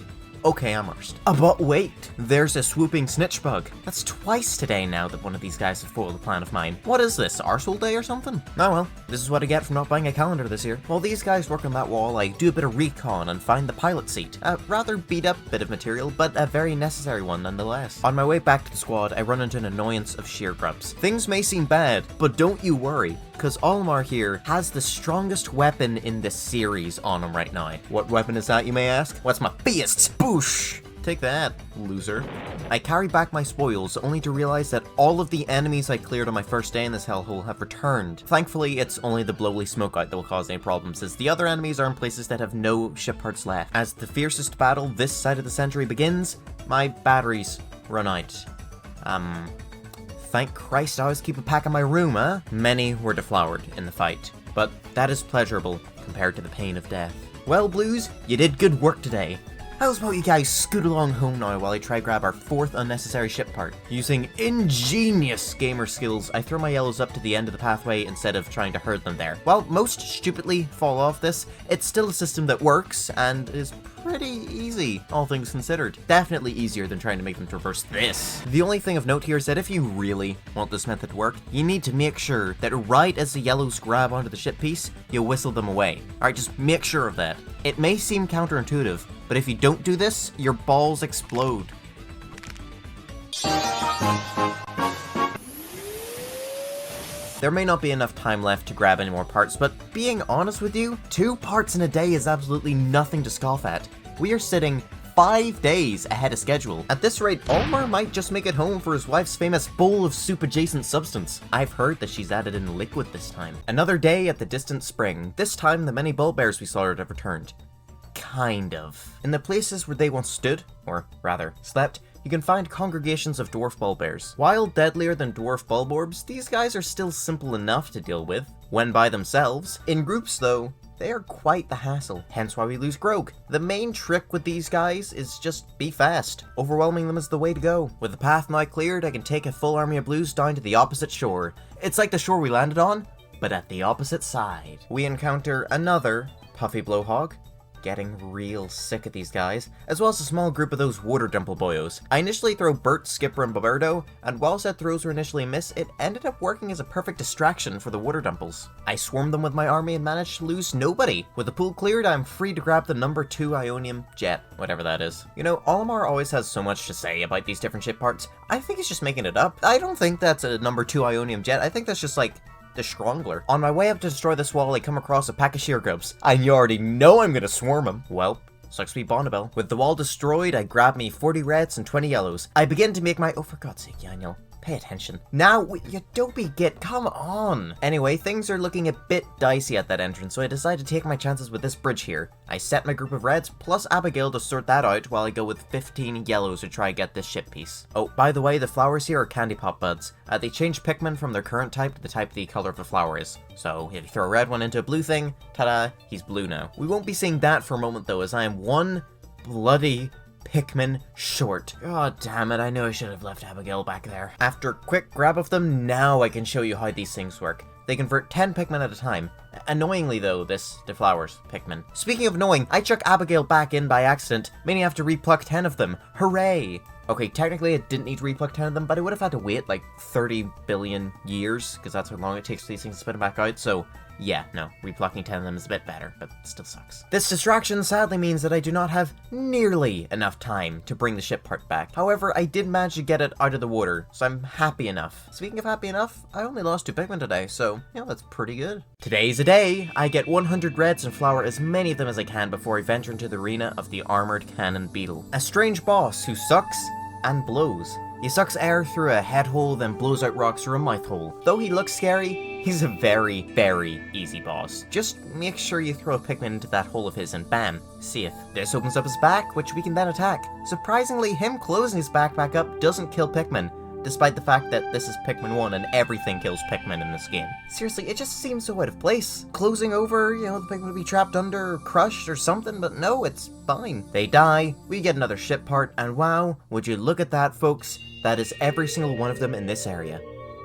Okay, I'm arsed. But wait, there's a swooping snitch bug. That's twice today now that one of these guys has foiled a plan of mine. What is this, Arsehole Day or something? Oh well, this is what I get for not buying a calendar this year. While these guys work on that wall, I do a bit of recon and find the pilot seat. A rather beat up bit of material, but a very necessary one nonetheless. On my way back to the squad, I run into an annoyance of sheer grubs. Things may seem bad, but don't you worry, because Olimar here has the strongest weapon in the series on him right now. What weapon is that, you may ask? What's my biggest spoosh? Take that, loser. I carry back my spoils, only to realize that all of the enemies I cleared on my first day in this hellhole have returned. Thankfully, it's only the Blowly Smokeout that will cause any problems, as the other enemies are in places that have no ship parts left. As the fiercest battle this side of the century begins, my batteries run out. Thank Christ I always keep a pack in my room, huh? Many were deflowered in the fight, but that is pleasurable compared to the pain of death. Well, Blues, you did good work today. How's about you guys scoot along home now while I try grab our 4th unnecessary ship part? Using ingenious gamer skills, I throw my yellows up to the end of the pathway instead of trying to herd them there. While most stupidly fall off this, it's still a system that works and is pretty easy, all things considered. Definitely easier than trying to make them traverse this. The only thing of note here is that if you really want this method to work, you need to make sure that right as the yellows grab onto the ship piece, you whistle them away. Alright, just make sure of that. It may seem counterintuitive, but if you don't do this, your balls explode. There may not be enough time left to grab any more parts, but being honest with you, 2 parts in a day is absolutely nothing to scoff at. We are sitting 5 days ahead of schedule. At this rate, Olimar might just make it home for his wife's famous bowl of soup-adjacent substance. I've heard that she's added in liquid this time. Another day at the distant spring. This time, the many bugbears we slaughtered have returned. Kind of. In the places where they once stood, or rather, slept, you can find congregations of dwarf bulbears. While deadlier than dwarf bulborbs, these guys are still simple enough to deal with, when by themselves. In groups though, they are quite the hassle, hence why we lose Grog. The main trick with these guys is just be fast. Overwhelming them is the way to go. With the path now cleared, I can take a full army of blues down to the opposite shore. It's like the shore we landed on, but at the opposite side. We encounter another Puffy Blowhog, getting real sick of these guys, as well as a small group of those water dimple boyos. I initially throw Bert, Skipper, and Boberto, and while said throws were initially a miss, it ended up working as a perfect distraction for the water dimples. I swarmed them with my army and managed to lose nobody. With the pool cleared, I'm free to grab the number 2 Ionium jet, whatever that is. You know, lmao always has so much to say about these different ship parts. I think he's just making it up. I don't think that's a number 2 Ionium jet. I think that's just like the Strongler. On my way up to destroy this wall, I come across a pack of sheer grubs. And you already know I'm gonna swarm them. Well, sucks to be Bonnabelle. With the wall destroyed, I grab me 40 reds and 20 yellows. I begin to make my— oh, for God's sake, Daniel. Pay attention. Now, you dopey git, come on! Anyway, things are looking a bit dicey at that entrance, so I decide to take my chances with this bridge here. I set my group of reds, plus Abigail to sort that out while I go with 15 yellows to try and get this ship piece. Oh, by the way, the flowers here are candy pop buds. They change Pikmin from their current type to the type the color of the flower is. So, if you throw a red one into a blue thing, ta-da, he's blue now. We won't be seeing that for a moment though, as I am one bloody Pikmin short. God damn it, I knew I should have left Abigail back there. After a quick grab of them, now I can show you how these things work. They convert 10 Pikmin at a time. Annoyingly though, this deflowers Pikmin. Speaking of annoying, I chuck Abigail back in by accident, meaning I have to repluck 10 of them. Hooray! Okay, technically I didn't need to repluck 10 of them, but I would have had to wait like 30 billion years, because that's how long it takes for these things to spin back out, so yeah, no, replucking 10 of them is a bit better, but it still sucks. This distraction sadly means that I do not have nearly enough time to bring the ship part back. However, I did manage to get it out of the water, so I'm happy enough. Speaking of happy enough, I only lost 2 Pikmin today, so, yeah, that's pretty good. Today's a day! I get 100 reds and flower as many of them as I can before I venture into the arena of the Armored Cannon Beetle. A strange boss who sucks and blows. He sucks air through a head hole, then blows out rocks through a mouth hole. Though he looks scary, he's a very, very easy boss. Just make sure you throw a Pikmin into that hole of his and bam, safe. This opens up his back, which we can then attack. Surprisingly, him closing his back back up doesn't kill Pikmin, despite the fact that this is Pikmin 1 and everything kills Pikmin in this game. Seriously, it just seems so out of place. Closing over, you know, the Pikmin would be trapped under or crushed or something, but no, it's fine. They die, we get another ship part, and wow, would you look at that, folks? That is every single one of them in this area.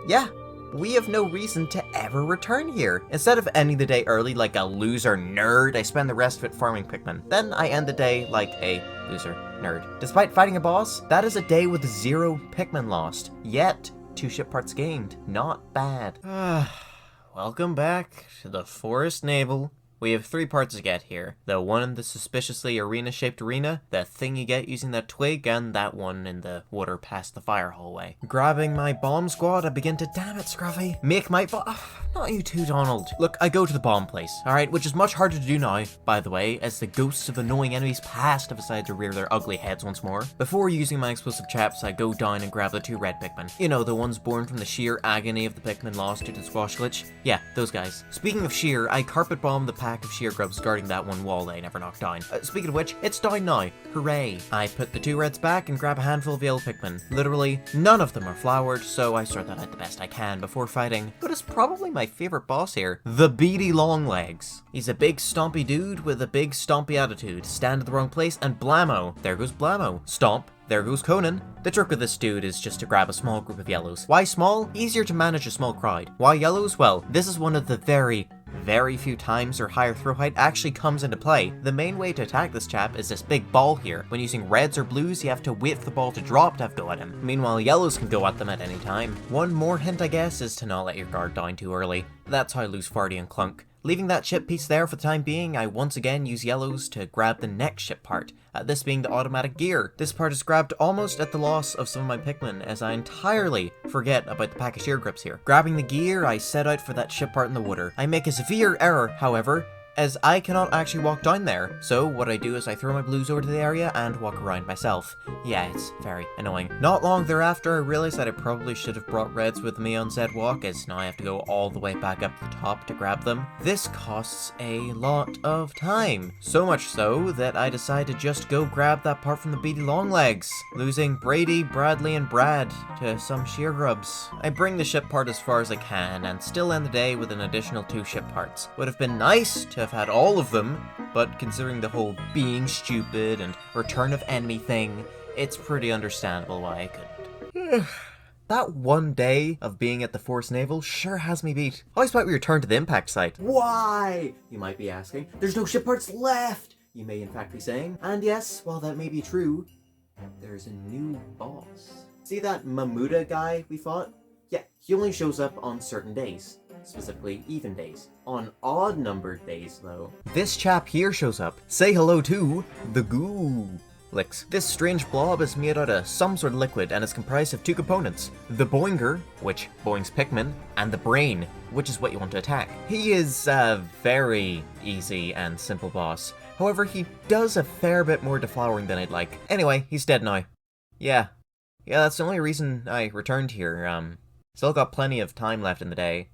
Yeah, we have no reason to ever return here. Instead of ending the day early like a loser nerd, I spend the rest of it farming Pikmin. Then I end the day like a loser nerd. Despite fighting a boss, that is a day with 0 Pikmin lost. Yet, 2 ship parts gained. Not bad. Welcome back to the Forest Navel. We have 3 parts to get here. The one in the suspiciously arena-shaped arena, that thing you get using that twig, and that one in the water past the fire hallway. Grabbing my bomb squad, I begin to— damn it, Scruffy! Make my not you too, Donald. Look, I go to the bomb place, alright, which is much harder to do now, by the way, as the ghosts of annoying enemies past have decided to rear their ugly heads once more. Before using my explosive chaps, I go down and grab the 2 red Pikmin. You know, the ones born from the sheer agony of the Pikmin lost due to the squash glitch. Yeah, those guys. Speaking of sheer, I carpet bomb the pack of sheer grubs guarding that one wall I never knocked down. Speaking of which, it's down now. Hooray. I put the 2 reds back and grab a handful of yellow Pikmin. Literally, none of them are flowered, so I sort that out the best I can before fighting what is probably my favorite boss here, the Beady Longlegs. He's a big stompy dude with a big stompy attitude. Stand at the wrong place and blammo. There goes Blammo. Stomp. There goes Conan. The trick with this dude is just to grab a small group of yellows. Why small? Easier to manage a small crowd. Why yellows? Well, this is one of the very few times their higher throw height actually comes into play. The main way to attack this chap is this big ball here. When using reds or blues, you have to wait for the ball to drop to have go at him. Meanwhile, yellows can go at them at any time. One more hint, I guess, is to not let your guard down too early. That's how I lose Farty and Clunk. Leaving that ship piece there for the time being, I once again use yellows to grab the next ship part, this being the automatic gear. This part is grabbed almost at the loss of some of my Pikmin, as I entirely forget about the pack of sheer grips here. Grabbing the gear, I set out for that ship part in the water. I make a severe error, however, as I cannot actually walk down there. So what I do is I throw my blues over to the area and walk around myself. Yeah, it's very annoying. Not long thereafter, I realized that I probably should have brought reds with me on said walk, as now I have to go all the way back up to the top to grab them. This costs a lot of time. So much so that I decide to just go grab that part from the Beady Longlegs, losing Brady, Bradley, and Brad to some sheer grubs. I bring the ship part as far as I can and still end the day with an additional 2 ship parts. Would have been nice to have had all of them, but considering the whole being stupid and return of enemy thing, it's pretty understandable why I couldn't. That one day of being at the Force Naval sure has me beat. How about we return to the impact site? Why? You might be asking. There's no ship parts left! you may in fact be saying. And yes, while that may be true, there's a new boss. See that Mamuda guy we fought? Yeah, he only shows up on certain days. Specifically, even days. On odd-numbered days, though. This chap here shows up. Say hello to the Goo. This strange blob is made out of some sort of liquid and is comprised of two components. The Boinger, which boings Pikmin, and the Brain, which is what you want to attack. He is a very easy and simple boss. However, he does a fair bit more deflowering than I'd like. Anyway, he's dead now. Yeah, that's the only reason I returned here. Still got plenty of time left in the day.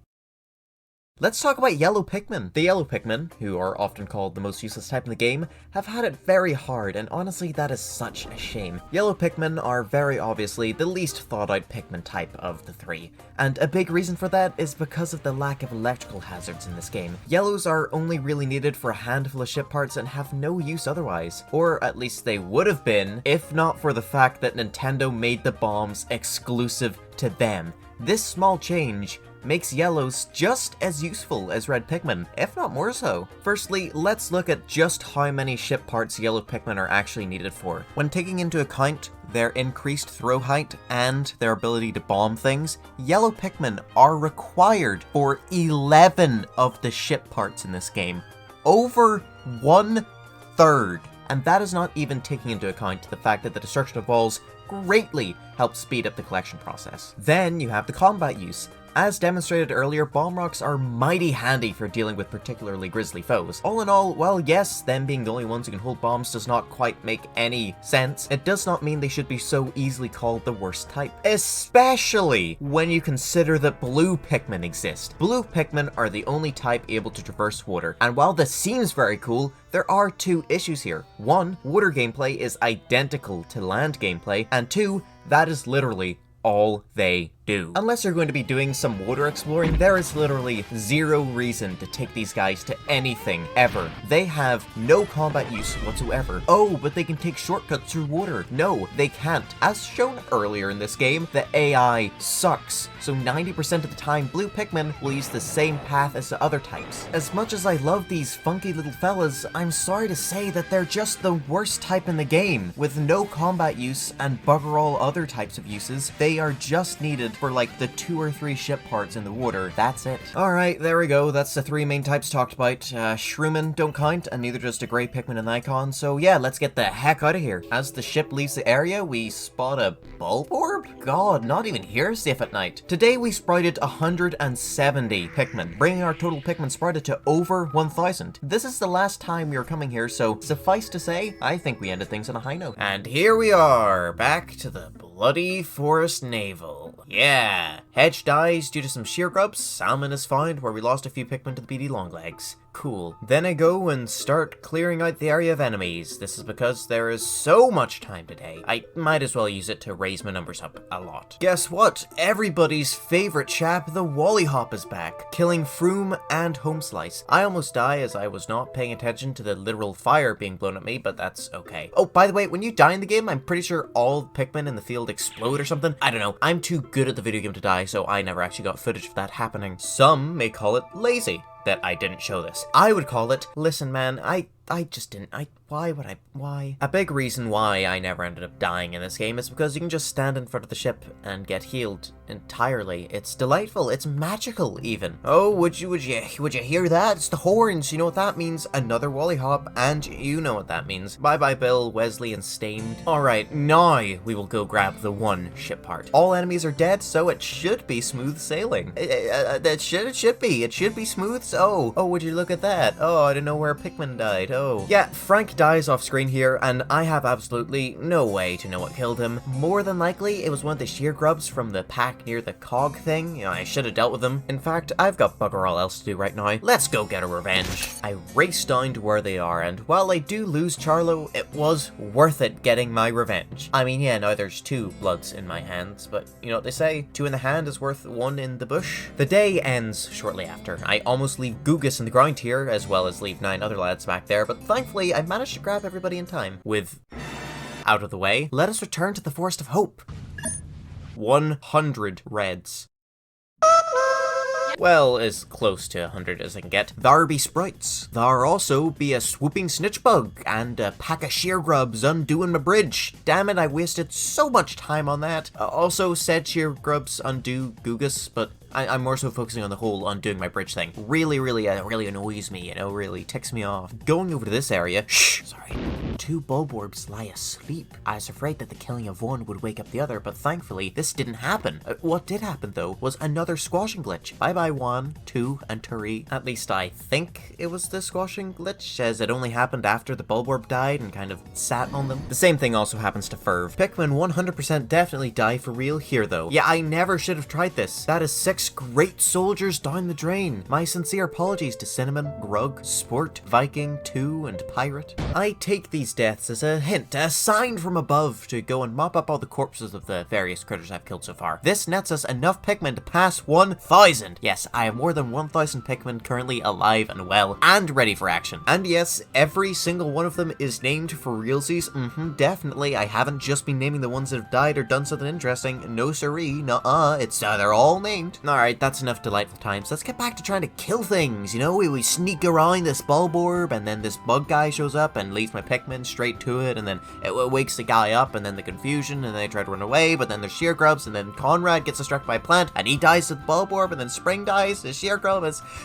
Let's talk about yellow Pikmin. The yellow Pikmin, who are often called the most useless type in the game, have had it very hard, and honestly that is such a shame. Yellow Pikmin are very obviously the least thought out Pikmin type of the three, and a big reason for that is because of the lack of electrical hazards in this game. Yellows are only really needed for a handful of ship parts and have no use otherwise, or at least they would have been, if not for the fact that Nintendo made the bombs exclusive to them. This small change makes yellows just as useful as red Pikmin, if not more so. Firstly, let's look at just how many ship parts yellow Pikmin are actually needed for. When taking into account their increased throw height and their ability to bomb things, yellow Pikmin are required for 11 of the ship parts in this game. Over 1/3. And that is not even taking into account the fact that the destruction of walls greatly helps speed up the collection process. Then you have the combat use. As demonstrated earlier, bomb rocks are mighty handy for dealing with particularly grisly foes. All in all, while yes, them being the only ones who can hold bombs does not quite make any sense, it does not mean they should be so easily called the worst type. Especially when you consider that blue Pikmin exist. Blue Pikmin are the only type able to traverse water, and while this seems very cool, there are two issues here. One, water gameplay is identical to land gameplay, and two, that is literally all they do. Unless you're going to be doing some water exploring, there is literally zero reason to take these guys to anything ever. They have no combat use whatsoever. Oh, but they can take shortcuts through water. No, they can't. As shown earlier in this game, the AI sucks. So 90% of the time, blue Pikmin will use the same path as the other types. As much as I love these funky little fellas, I'm sorry to say that they're just the worst type in the game. With no combat use and bugger all other types of uses, they are just needed for like the 2 or 3 ship parts in the water. That's it. Alright, there we go. That's the 3 main types talked about. Shroomin don't count, and neither does the grey Pikmin and Icon, so yeah, let's get the heck out of here. As the ship leaves the area, we spot a bulb orb? God, not even here safe at night. Today we sprouted 170 Pikmin, bringing our total Pikmin sprouted to over 1,000. This is the last time we are coming here, so suffice to say, I think we ended things on a high note. And here we are, back to the bloody forest navel. Yeah. Hedge dies due to some shear grubs. Salmon is found where we lost a few Pikmin to the beady longlegs. Cool. Then I go and start clearing out the area of enemies. This is because there is so much time today. I might as well use it to raise my numbers up a lot. Guess what? Everybody's favorite chap, the Wowie Hop, is back, killing Froom and Homeslice. I almost die as I was not paying attention to the literal fire being blown at me, but that's okay. Oh, by the way, when you die in the game, I'm pretty sure all Pikmin in the field explode or something. I don't know. I'm too good at the video game to die, so I never actually got footage of that happening. Some may call it lazy that I didn't show this. I would call it, listen man, I just didn't, why? A big reason why I never ended up dying in this game is because you can just stand in front of the ship and get healed entirely. It's delightful, it's magical even. Oh, would you hear that? It's the horns, you know what that means? Another Wowie Hop, and you know what that means. Bye bye Bill, Wesley, and Stained. Alright, now we will go grab the one ship part. All enemies are dead, so it should be smooth sailing. It should be smooth. Oh, would you look at that? Oh, I didn't know where Pikmin died. Oh. Yeah, Frank dies off screen here, and I have absolutely no way to know what killed him. More than likely, it was one of the shear grubs from the pack near the cog thing. You know, I should have dealt with them. In fact, I've got bugger all else to do right now. Let's go get a revenge. I race down to where they are, and while I do lose Charlo, it was worth it getting my revenge. I mean, yeah, now there's 2 bloods in my hands, but you know what they say? 2 in the hand is worth 1 in the bush. The day ends shortly after. I almost leave Gugus in the ground here, as well as leave 9 other lads back there, but thankfully I managed to grab everybody in time. With out of the way, let us return to the Forest of Hope. 100 reds. Well, as close to 100 as I can get. There be sprites. There also be a swooping snitch bug and a pack of sheer grubs undoing my bridge. Damn it, I wasted so much time on that. Also said sheer grubs undo Gugus, but I'm more so focusing on the whole undoing my bridge thing. Really annoys me, you know, really ticks me off. Going over to this area, sorry. 2 bulborbs lie asleep. I was afraid that the killing of one would wake up the other, but thankfully this didn't happen. What did happen though was another squashing glitch. Bye bye 1, 2, and 3. At least I think it was the squashing glitch, as it only happened after the bulborb died and kind of sat on them. The same thing also happens to Ferv. Pikmin 100% definitely die for real here though. Yeah, I never should have tried this. That is 6 great soldiers down the drain. My sincere apologies to Cinnamon, Grug, Sport, Viking, 2, and Pirate. I take these deaths as a hint, a sign from above to go and mop up all the corpses of the various critters I've killed so far. This nets us enough Pikmin to pass 1,000. Yes, I have more than 1,000 Pikmin currently alive and well and ready for action. And yes, every single one of them is named for realsies. Definitely. I haven't just been naming the ones that have died or done something interesting. No siree, nuh-uh. It's they're all named. Alright, that's enough delightful times. Let's get back to trying to kill things. You know, we sneak around this bulborb and then this bug guy shows up and leads my Pikmin straight to it, and then it wakes the guy up, and then the confusion, and then they try to run away, but then there's sheer grubs, and then Conrad gets distracted by a plant and he dies to the bulborb, and then Spring dies to sheer grub.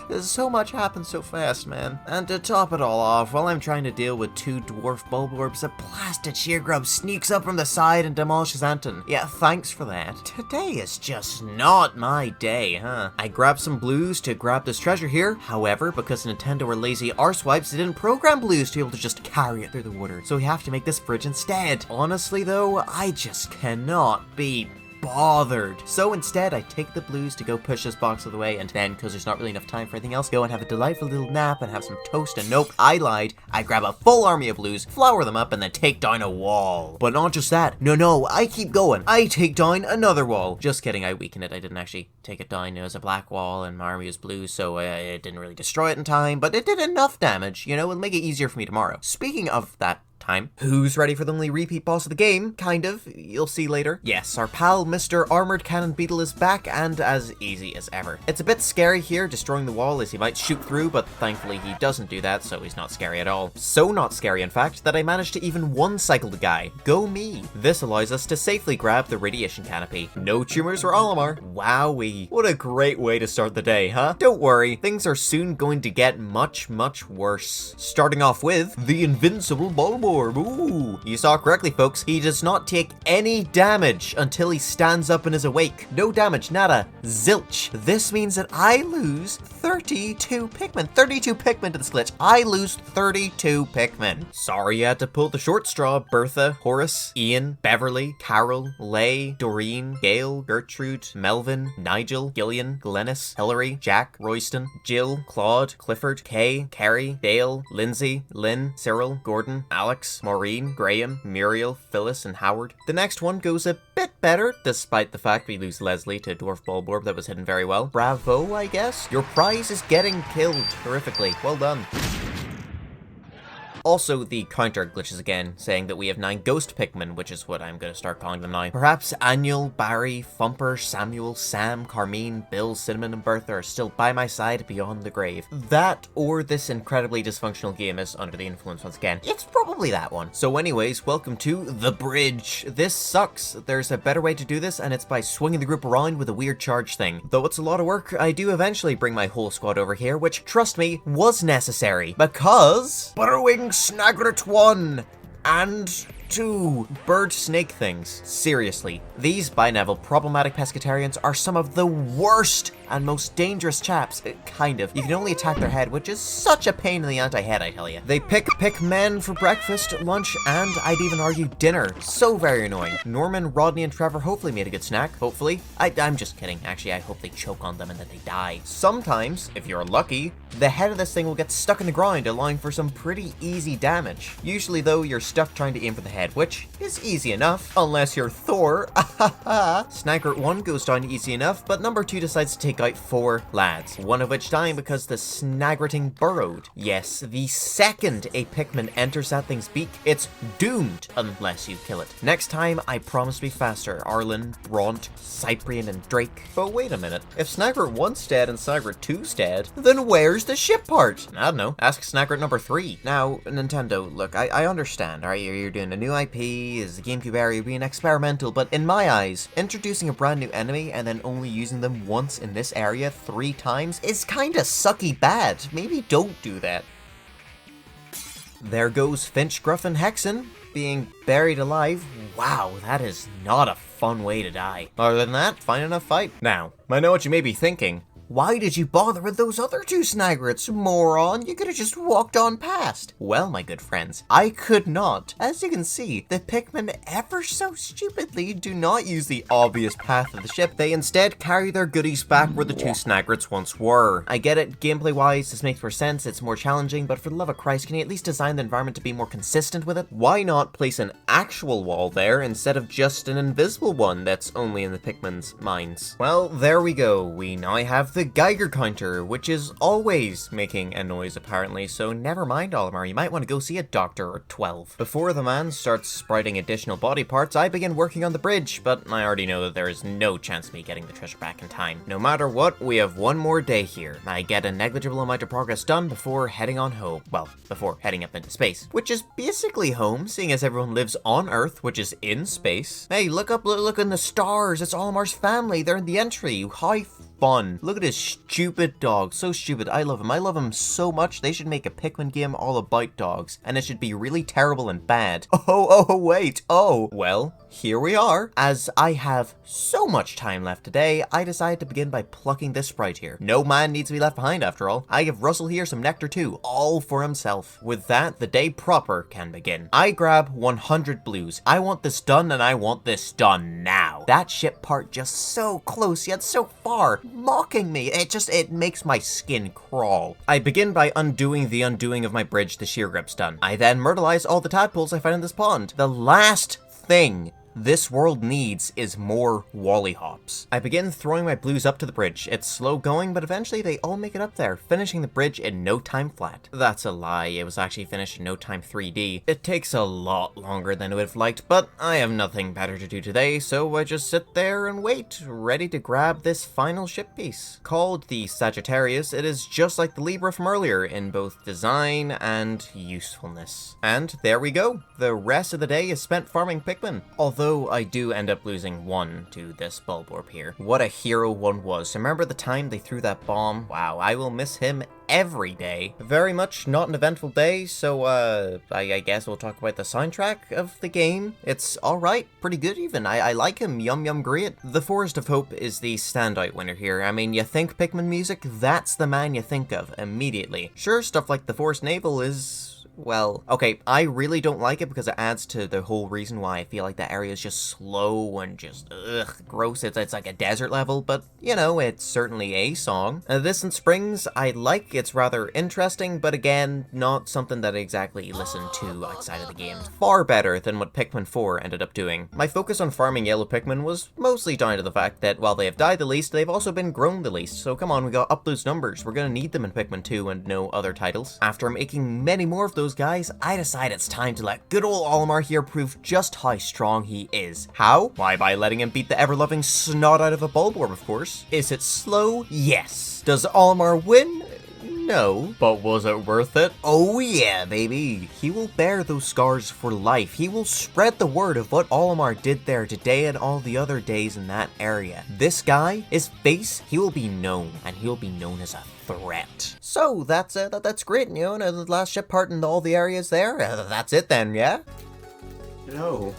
There's so much happens so fast, man. And to top it all off, while I'm trying to deal with 2 dwarf bulborbs, a blasted sheer grub sneaks up from the side and demolishes Anton. Yeah, thanks for that. Today is just not my day, huh? I grabbed some blues to grab this treasure here. However, because Nintendo were lazy arsewipes, they didn't program blues to be able to just carry it through the water, so we have to make this bridge instead. Honestly though, I just cannot be bothered. So instead, I take the blues to go push this box out of the way, and then, because there's not really enough time for anything else, go and have a delightful little nap and have some toast, and nope, I lied. I grab a full army of blues, flower them up, and then take down a wall. But not just that. No, I keep going. I take down another wall. Just kidding, I weakened it. I didn't actually take it down. It was a black wall, and my army was blue, so it didn't really destroy it in time, but it did enough damage. You know, it'll make it easier for me tomorrow. Speaking of that time, who's ready for the only repeat boss of the game? Kind of. You'll see later. Yes, our pal Mr. Armored Cannon Beetle is back, and as easy as ever. It's a bit scary here, destroying the wall, as he might shoot through, but thankfully he doesn't do that, so he's not scary at all. So not scary, in fact, that I managed to even one-cycle the guy. Go me. This allows us to safely grab the radiation canopy. No tumors for Olimar. Wowie. What a great way to start the day, huh? Don't worry, things are soon going to get much worse. Starting off with the invincible bulborb. Ooh, you saw correctly, folks. He does not take any damage until he stands up and is awake. No damage, nada, zilch. This means that I lose 32 Pikmin. 32 Pikmin to this glitch. I lose 32 Pikmin. Sorry you had to pull the short straw, Bertha, Horace, Ian, Beverly, Carol, Lay, Doreen, Gail, Gertrude, Melvin, Nigel, Gillian, Glennis, Hillary, Jack, Royston, Jill, Claude, Clifford, Kay, Carrie, Dale, Lindsay, Lynn, Cyril, Gordon, Alex, Maureen, Graham, Muriel, Phyllis, and Howard. The next one goes a bit better, despite the fact we lose Leslie to Dwarf Bulborb that was hidden very well. Bravo, I guess? Your prize is getting killed horrifically. Well done. Also, the counter glitches again, saying that we have 9 ghost Pikmin, which is what I'm going to start calling them now. Perhaps Annual, Barry, Fumper, Samuel, Sam, Carmine, Bill, Cinnamon, and Bertha are still by my side beyond the grave. That, or this incredibly dysfunctional game is under the influence once again. It's probably that one. So anyways, welcome to The Bridge. This sucks. There's a better way to do this, and it's by swinging the group around with a weird charge thing. Though it's a lot of work, I do eventually bring my whole squad over here, which, trust me, was necessary. Because Burrowing Snaggart 1 and 2 bird snake things. Seriously, these binevel problematic pescatarians are some of the worst and most dangerous chaps. Kind of. You can only attack their head, which is such a pain in the anti-head, I tell you. They pick men for breakfast, lunch, and I'd even argue dinner. So very annoying. Norman, Rodney, and Trevor hopefully made a good snack. Hopefully. I'm just kidding. Actually, I hope they choke on them and that they die. Sometimes, if you're lucky, the head of this thing will get stuck in the ground, allowing for some pretty easy damage. Usually, though, you're stuck trying to aim for the head, which is easy enough, unless you're Thor. Snaggart 1 goes down easy enough, but number 2 decides to take take out 4 lads, one of which dying because the snaggerting burrowed. Yes, the second a Pikmin enters that thing's beak, it's doomed unless you kill it. Next time, I promise to be faster. Arlen, Bront, Cyprian, and Drake. But wait a minute, if Snaggart 1's dead and Snaggart 2's dead, then where's the ship part? I don't know, ask Snaggart number 3. Now, Nintendo, look, I understand, alright, you're doing a new IP, is the Gamecube area being experimental, but in my eyes, introducing a brand new enemy and then only using them once in this area 3 times is kinda sucky bad. Maybe don't do that. There goes Finch, Gruff, and Hexen being buried alive. Wow, that is not a fun way to die. Other than that, fine enough fight. Now, I know what you may be thinking. Why did you bother with those other 2 Snaggarts, moron? You could have just walked on past. Well, my good friends, I could not. As you can see, the Pikmin ever so stupidly do not use the obvious path of the ship. They instead carry their goodies back where the 2 Snaggarts once were. I get it, gameplay-wise, this makes more sense, it's more challenging, but for the love of Christ, can you at least design the environment to be more consistent with it? Why not place an actual wall there instead of just an invisible one that's only in the Pikmin's minds? Well, there we go. We now have the Geiger counter, which is always making a noise apparently, so never mind, Olimar, you might want to go see a doctor or 12. Before the man starts sprouting additional body parts, I begin working on the bridge, but I already know that there is no chance of me getting the treasure back in time. No matter what, we have one more day here. I get a negligible amount of progress done before heading on home. Well, before heading up into space, which is basically home, seeing as everyone lives on Earth, which is in space. Hey, look up, look in the stars, it's Olimar's family, they're in the entry. How fun. Look at his stupid dog. So stupid. I love him. I love him so much. They should make a Pikmin game all about dogs. And it should be really terrible and bad. Oh, wait. Oh. Well, here we are. As I have so much time left today, I decided to begin by plucking this sprite here. No man needs to be left behind after all. I give Russell here some nectar too, all for himself. With that, the day proper can begin. I grab 100 blues. I want this done and I want this done now. That ship part just so close yet so far, mocking me. It makes my skin crawl. I begin by undoing the undoing of my bridge, the shear grip's done. I then myrtleize all the tadpoles I find in this pond. The last thing this world needs is more Wally hops. I begin throwing my blues up to the bridge. It's slow going, but eventually they all make it up there, finishing the bridge in no time flat. That's a lie, it was actually finished in no time 3D. It takes a lot longer than I would have liked, but I have nothing better to do today, so I just sit there and wait, ready to grab this final ship piece. Called the Sagittarius, it is just like the Libra from earlier in both design and usefulness. And there we go. The rest of the day is spent farming Pikmin. Although I do end up losing 1 to this Bulborb here. What a hero 1 was. Remember the time they threw that bomb? Wow, I will miss him every day. Very much not an eventful day, so I guess we'll talk about the soundtrack of the game. It's alright, pretty good even. I like him, yum great. The Forest of Hope is the standout winner here. I mean, you think Pikmin music, that's the man you think of immediately. Sure, stuff like the Forest Navel is... well, okay, I really don't like it because it adds to the whole reason why I feel like that area is just slow and just, gross. It's like a desert level, but, you know, it's certainly a song. This in Springs, I like. It's rather interesting, but again, not something that I exactly listen to outside of the game. Far better than what Pikmin 4 ended up doing. My focus on farming yellow Pikmin was mostly down to the fact that while they have died the least, they've also been grown the least. So come on, we gotta up those numbers. We're gonna need them in Pikmin 2 and no other titles. After making many more of those guys, I decide it's time to let good old Olimar here prove just how strong he is. How? Why, by letting him beat the ever-loving snot out of a Bulborb, of course. Is it slow? Yes. Does Olimar win? No. But was it worth it? Oh yeah, baby. He will bear those scars for life. He will spread the word of what Olimar did there today and all the other days in that area. This guy, his face, he will be known, and he'll be known as a threat. So that's great, you know, the last ship part in all the areas there. That's it then, yeah? No,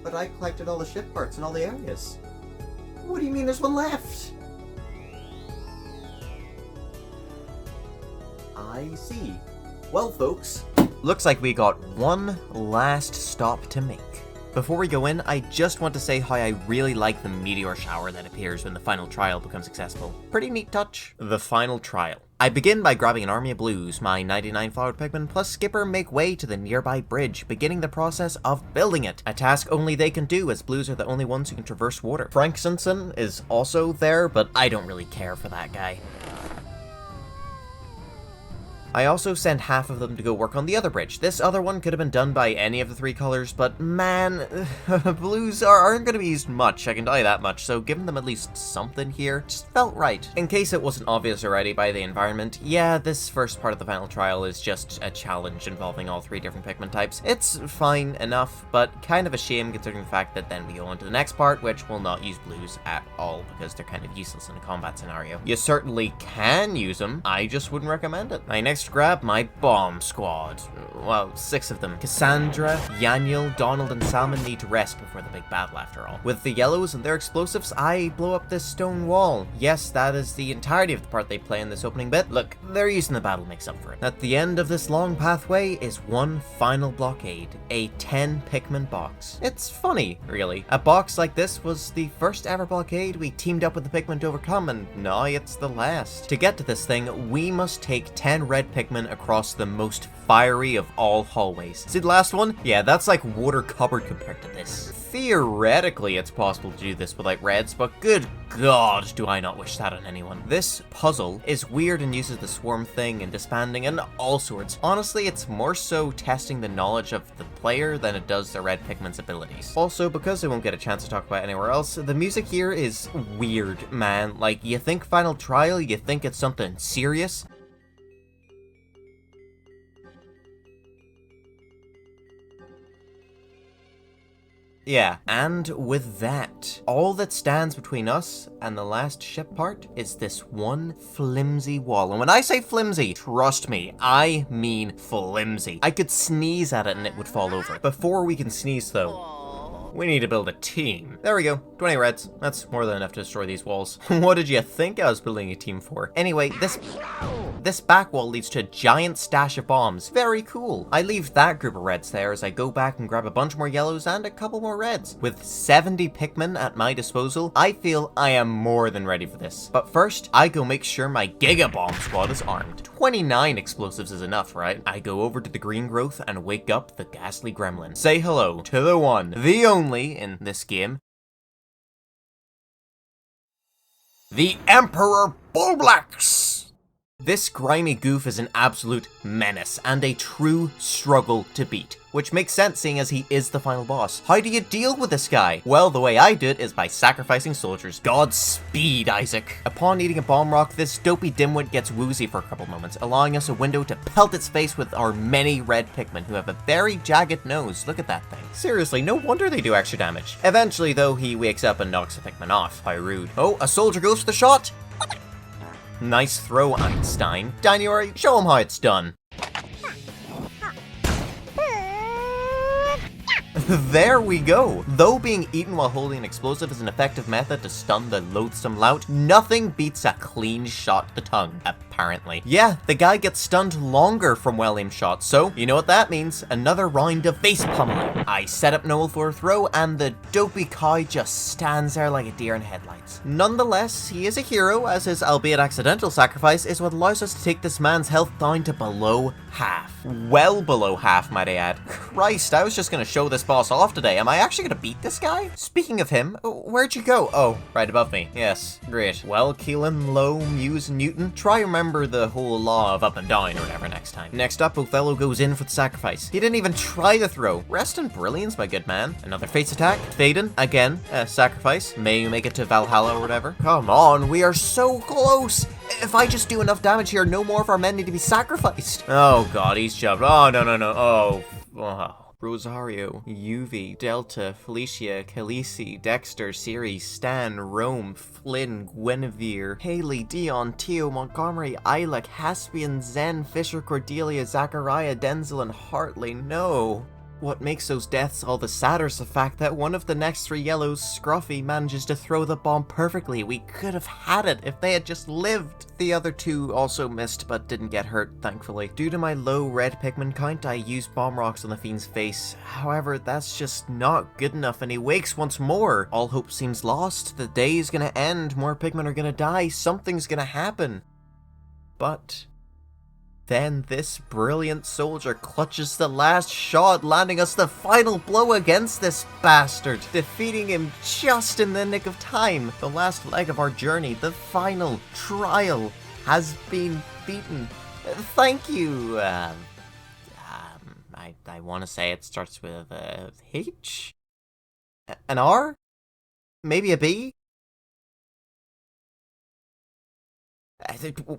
but I collected all the ship parts in all the areas. What do you mean there's one left? I see. Well, folks, looks like we got one last stop to make. Before we go in, I just want to say how I really like the meteor shower that appears when the final trial becomes accessible. Pretty neat touch. The final trial. I begin by grabbing an army of blues. My 99 flowered Pikmin plus Skipper make way to the nearby bridge, beginning the process of building it. A task only they can do, as blues are the only ones who can traverse water. Franksenson is also there, but I don't really care for that guy. I also sent half of them to go work on the other bridge. This other one could have been done by any of the three colors, but man, blues aren't going to be used much, I can tell you that much, so giving them at least something here just felt right. In case it wasn't obvious already by the environment, yeah, this first part of the final trial is just a challenge involving all three different Pikmin types. It's fine enough, but kind of a shame considering the fact that then we go on to the next part, which will not use blues at all, because they're kind of useless in a combat scenario. You certainly can use them, I just wouldn't recommend it. I next grab my bomb squad. Well, 6 of them. Cassandra, Yaniel, Donald, and Salmon need to rest before the big battle after all. With the yellows and their explosives, I blow up this stone wall. Yes, that is the entirety of the part they play in this opening bit. Look, they're using the battle mix up for it. At the end of this long pathway is one final blockade, a 10 Pikmin box. It's funny, really. A box like this was the first ever blockade we teamed up with the Pikmin to overcome, and now it's the last. To get to this thing, we must take 10 red Pikmin across the most fiery of all hallways. See the last one? Yeah, that's like water cupboard compared to this. Theoretically, it's possible to do this without reds, but good god, do I not wish that on anyone. This puzzle is weird and uses the swarm thing and disbanding and all sorts. Honestly, it's more so testing the knowledge of the player than it does the red Pikmin's abilities. Also, because I won't get a chance to talk about it anywhere else, the music here is weird, man. Like, you think Final Trial, you think it's something serious, yeah, and with that, all that stands between us and the last ship part is this one flimsy wall. And when I say flimsy, trust me, I mean flimsy. I could sneeze at it and it would fall over. Before we can sneeze though, we need to build a team. There we go, 20 reds. That's more than enough to destroy these walls. What did you think I was building a team for? Anyway, this back wall leads to a giant stash of bombs. Very cool. I leave that group of reds there as I go back and grab a bunch more yellows and a couple more reds. With 70 Pikmin at my disposal, I feel I am more than ready for this. But first, I go make sure my Giga Bomb squad is armed. 29 explosives is enough, right? I go over to the green growth and wake up the ghastly gremlin. Say hello to the one, the only, in this game, the Emperor Bulblax! This grimy goof is an absolute menace and a true struggle to beat, which makes sense seeing as he is the final boss. How do you deal with this guy? Well, the way I do it is by sacrificing soldiers. Godspeed, Isaac. Upon eating a bomb rock, this dopey dimwit gets woozy for a couple moments, allowing us a window to pelt its face with our many red Pikmin who have a very jagged nose. Look at that thing. Seriously, no wonder they do extra damage. Eventually, though, he wakes up and knocks the Pikmin off. How rude. Oh, a soldier goes for the shot! Nice throw, Einstein. January, show him how it's done. There we go! Though being eaten while holding an explosive is an effective method to stun the loathsome lout, nothing beats a clean shot to the tongue, apparently. Yeah, the guy gets stunned longer from well-aimed shots, so you know what that means. Another round of face pummeling. I set up Noel for a throw, and the dopey cow just stands there like a deer in headlights. Nonetheless, he is a hero, as his albeit accidental sacrifice is what allows us to take this man's health down to below half. Well below half, might I add. Christ, I was just gonna show this boss off today. Am I actually gonna beat this guy? Speaking of him, where'd you go? Oh, right above me. Yes, great. Well, Keelan, Lowe, Muse, and Newton, try remember the whole law of up and down or whatever next time. Next up, Othello goes in for the sacrifice. He didn't even try the throw. Rest in brilliance, my good man. Another face attack. Faden, again, sacrifice. May you make it to Valhalla or whatever. Come on, we are so close. If I just do enough damage here, no more of our men need to be sacrificed. Oh god, he's shoved. Oh, no. Oh. Rosario, Uv, Delta, Felicia, Khaleesi, Dexter, Siri, Stan, Rome, Flynn, Guinevere, Haley, Dion, Teo, Montgomery, Isla, Caspian, Zen, Fisher, Cordelia, Zachariah, Denzel, and Hartley. No. What makes those deaths all the sadder is the fact that one of the next 3 yellows, Scruffy, manages to throw the bomb perfectly. We could have had it if they had just lived. The other 2 also missed but didn't get hurt, thankfully. Due to my low red Pikmin count, I used bomb rocks on the fiend's face. However, that's just not good enough and he wakes once more. All hope seems lost. The day is gonna end, more Pikmin are gonna die, something's gonna happen. But then this brilliant soldier clutches the last shot, landing us the final blow against this bastard, defeating him just in the nick of time. The last leg of our journey, the final trial, has been beaten. Thank you. I want to say it starts with a H? An R? Maybe a B?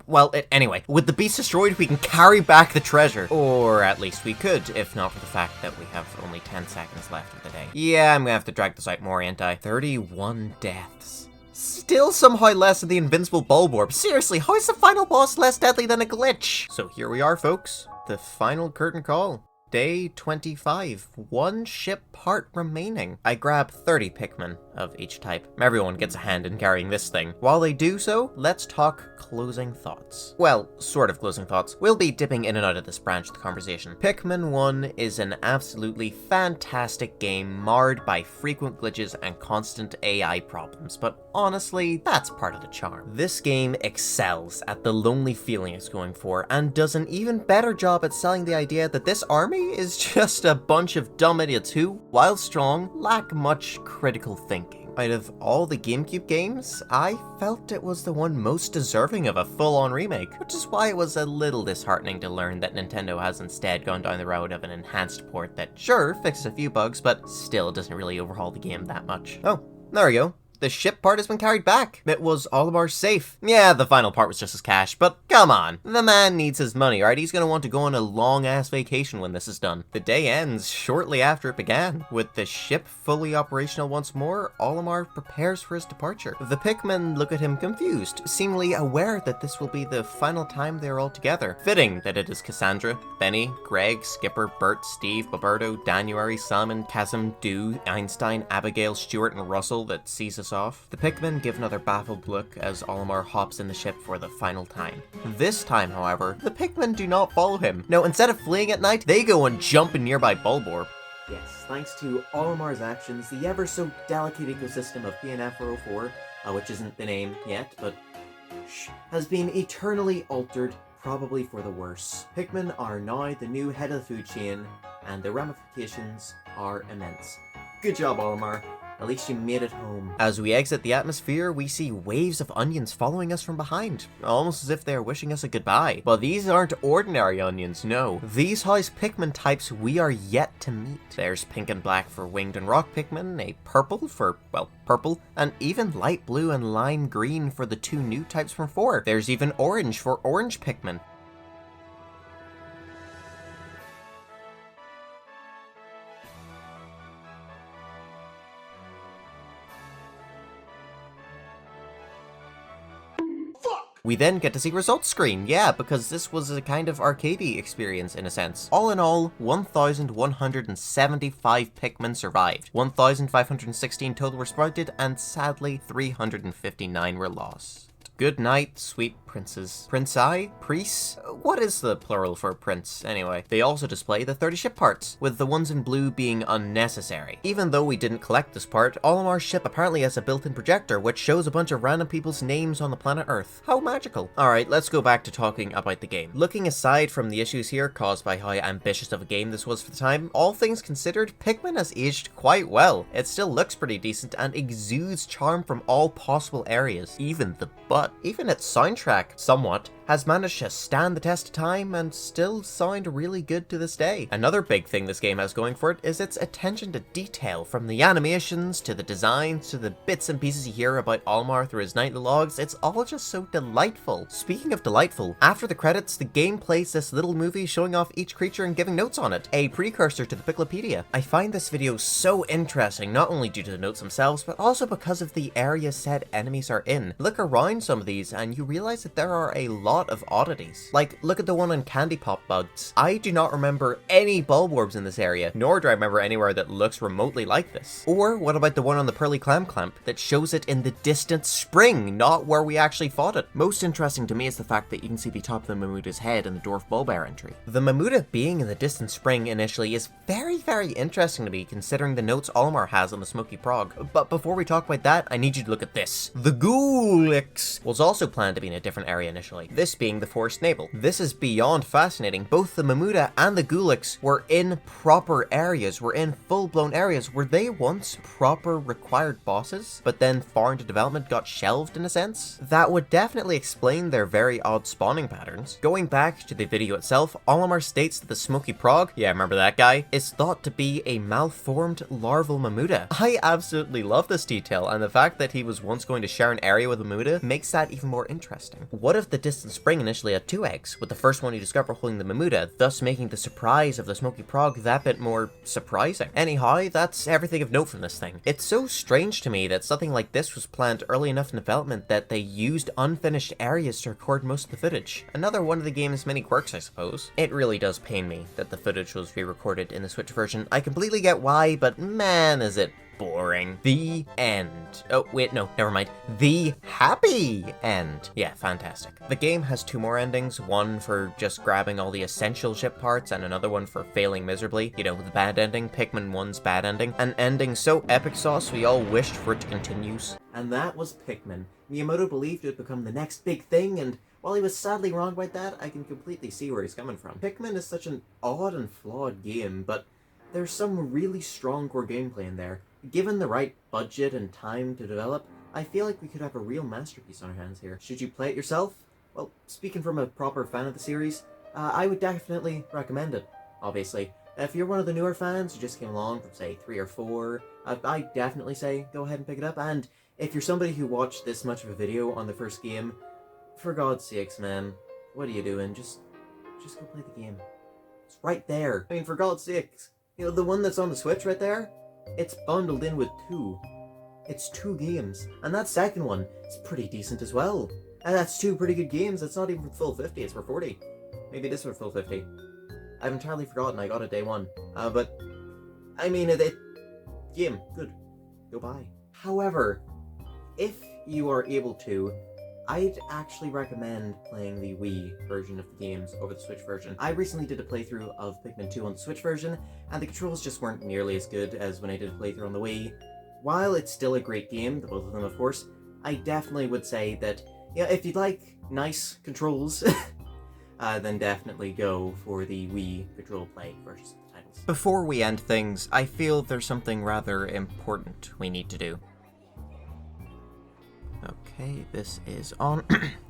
Well, anyway, with the beast destroyed, we can carry back the treasure. Or at least we could, if not for the fact that we have only 10 seconds left of the day. Yeah, I'm gonna have to drag this out more, ain't I? 31 deaths. Still somehow less than the invincible Bulborb. Seriously, how is the final boss less deadly than a glitch? So here we are, folks. The final curtain call. Day 25. One ship part remaining. I grab 30 Pikmin of each type. Everyone gets a hand in carrying this thing. While they do so, let's talk closing thoughts. Well, sort of closing thoughts. We'll be dipping in and out of this branch of the conversation. Pikmin 1 is an absolutely fantastic game marred by frequent glitches and constant AI problems, but honestly, that's part of the charm. This game excels at the lonely feeling it's going for, and does an even better job at selling the idea that this army is just a bunch of dumb idiots who, while strong, lack much critical thinking. Out of all the Gamecube games, I felt it was the one most deserving of a full-on remake, which is why it was a little disheartening to learn that Nintendo has instead gone down the road of an enhanced port that sure fixes a few bugs, but still doesn't really overhaul the game that much. Oh, there we go. The ship part has been carried back. It was Olimar's safe. Yeah, the final part was just his cash, but come on. The man needs his money, right? He's gonna want to go on a long-ass vacation when this is done. The day ends shortly after it began. With the ship fully operational once more, Olimar prepares for his departure. The Pikmin look at him confused, seemingly aware that this will be the final time they're all together. Fitting that it is Cassandra, Benny, Greg, Skipper, Bert, Steve, Boberto, Danuary, Simon, Chasm, Dew, Einstein, Abigail, Stuart, and Russell that sees us off. The Pikmin give another baffled look as Olimar hops in the ship for the final time. This time, however, the Pikmin do not follow him. No, instead of fleeing at night, they go and jump in nearby Bulborb. Yes, thanks to Olimar's actions, the ever so delicate ecosystem of PNF-404, which isn't the name yet, but has been eternally altered, probably for the worse. Pikmin are now the new head of the food chain, and the ramifications are immense. Good job, Olimar. At least you made it home. As we exit the atmosphere, we see waves of onions following us from behind, almost as if they are wishing us a goodbye. But these aren't ordinary onions, no. These house Pikmin types we are yet to meet. There's pink and black for winged and rock Pikmin, a purple for, well, purple, and even light blue and lime green for the two new types from 4. There's even orange for orange Pikmin. We then get to see results screen, yeah, because this was a kind of arcadey experience in a sense. All in all, 1,175 Pikmin survived, 1,516 total were sprouted, and sadly 359 were lost. Good night, sweet princes. Prince-I? Priest? What is the plural for prince, anyway? They also display the 30 ship parts, with the ones in blue being unnecessary. Even though we didn't collect this part, Olimar's ship apparently has a built-in projector, which shows a bunch of random people's names on the planet Earth. How magical. Alright, let's go back to talking about the game. Looking aside from the issues here caused by how ambitious of a game this was for the time, all things considered, Pikmin has aged quite well. It still looks pretty decent and exudes charm from all possible areas, even the butt. Even its soundtrack, somewhat, has managed to stand the test of time and still sound really good to this day. Another big thing this game has going for it is its attention to detail, from the animations to the designs to the bits and pieces you hear about Olimar through his nightly logs. It's all just so delightful. Speaking of delightful, after the credits, the game plays this little movie showing off each creature and giving notes on it, a precursor to the Piclopedia. I find this video so interesting, not only due to the notes themselves, but also because of the area said enemies are in. Look around some of these and you realize that there are a lot of oddities. Like, look at the one on Candy Pop Bugs. I do not remember any Bulborbs in this area, nor do I remember anywhere that looks remotely like this. Or what about the one on the Pearly Clam Clamp that shows it in the distant spring, not where we actually fought it? Most interesting to me is the fact that you can see the top of the Mamuta's head in the Dwarf Bulbear entry. The Mamuta being in the distant spring initially is very, very interesting to me, considering the notes Olimar has on the Smoky Prog. But before we talk about that, I need you to look at this. The Ghoulix was also planned to be in a different area initially. this being the Forest Navel. This is beyond fascinating. Both the Mamuda and the Gulix were in proper areas, were in full-blown areas. Were they once proper required bosses, but then far into development got shelved in a sense? That would definitely explain their very odd spawning patterns. Going back to the video itself, Olimar states that the Smoky Prog, yeah, remember that guy, is thought to be a malformed larval Mamuda. I absolutely love this detail, and the fact that he was once going to share an area with a Mamuda makes that even more interesting. What if the distant spring initially had 2 eggs, with the first one you discover holding the Mamuda, thus making the surprise of the Smoky Prog that bit more surprising? Anyhow, that's everything of note from this thing. It's so strange to me that something like this was planned early enough in development that they used unfinished areas to record most of the footage. Another one of the game's many quirks, I suppose. It really does pain me that the footage was re-recorded in the Switch version. I completely get why, but man, is it boring. The end. Oh, wait, no, never mind. The happy end. Yeah, fantastic. The game has 2 more endings, one for just grabbing all the essential ship parts and another one for failing miserably. You know, the bad ending, Pikmin 1's bad ending. An ending so epic sauce we all wished for it to continue. And that was Pikmin. Miyamoto believed it would become the next big thing, and while he was sadly wrong about that, I can completely see where he's coming from. Pikmin is such an odd and flawed game, but there's some really strong core gameplay in there. Given the right budget and time to develop, I feel like we could have a real masterpiece on our hands here. Should you play it yourself? Well, speaking from a proper fan of the series, I would definitely recommend it, obviously. If you're one of the newer fans who just came along from, say, 3 or 4, I definitely say go ahead and pick it up. And if you're somebody who watched this much of a video on the first game, for God's sakes, man, what are you doing? Just go play the game. It's right there. I mean, for God's sakes. You know, the one that's on the Switch right there? It's bundled in with 2. It's 2 games. And that second one is pretty decent as well. And that's 2 pretty good games. It's not even for full 50, it's for 40. Maybe it is for full 50. I've entirely forgotten, I got it day 1. But, I mean, game, good. Go buy. However, if you are able to, I'd actually recommend playing the Wii version of the games over the Switch version. I recently did a playthrough of Pikmin 2 on the Switch version, and the controls just weren't nearly as good as when I did a playthrough on the Wii. While it's still a great game, the both of them of course, I definitely would say that, yeah, if you'd like nice controls, then definitely go for the Wii Control Play versions of the titles. Before we end things, I feel there's something rather important we need to do. Okay, this is on.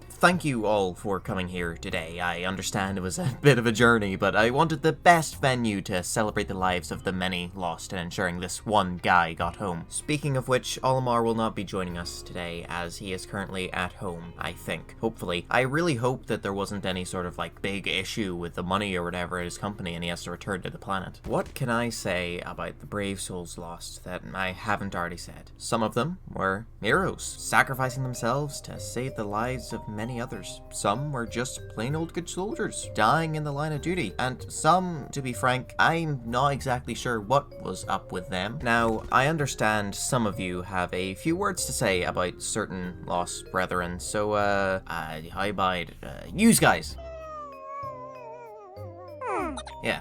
Thank you all for coming here today. I understand it was a bit of a journey, but I wanted the best venue to celebrate the lives of the many lost and ensuring this one guy got home. Speaking of which, Olimar will not be joining us today as he is currently at home, I think. Hopefully. I really hope that there wasn't any sort of like big issue with the money or whatever at his company and he has to return to the planet. What can I say about the brave souls lost that I haven't already said? Some of them were heroes, sacrificing themselves to save the lives of many others. Some were just plain old good soldiers, dying in the line of duty, and some, to be frank, I'm not exactly sure what was up with them. Now, I understand some of you have a few words to say about certain lost brethren, so, how about, yous guys? Yeah.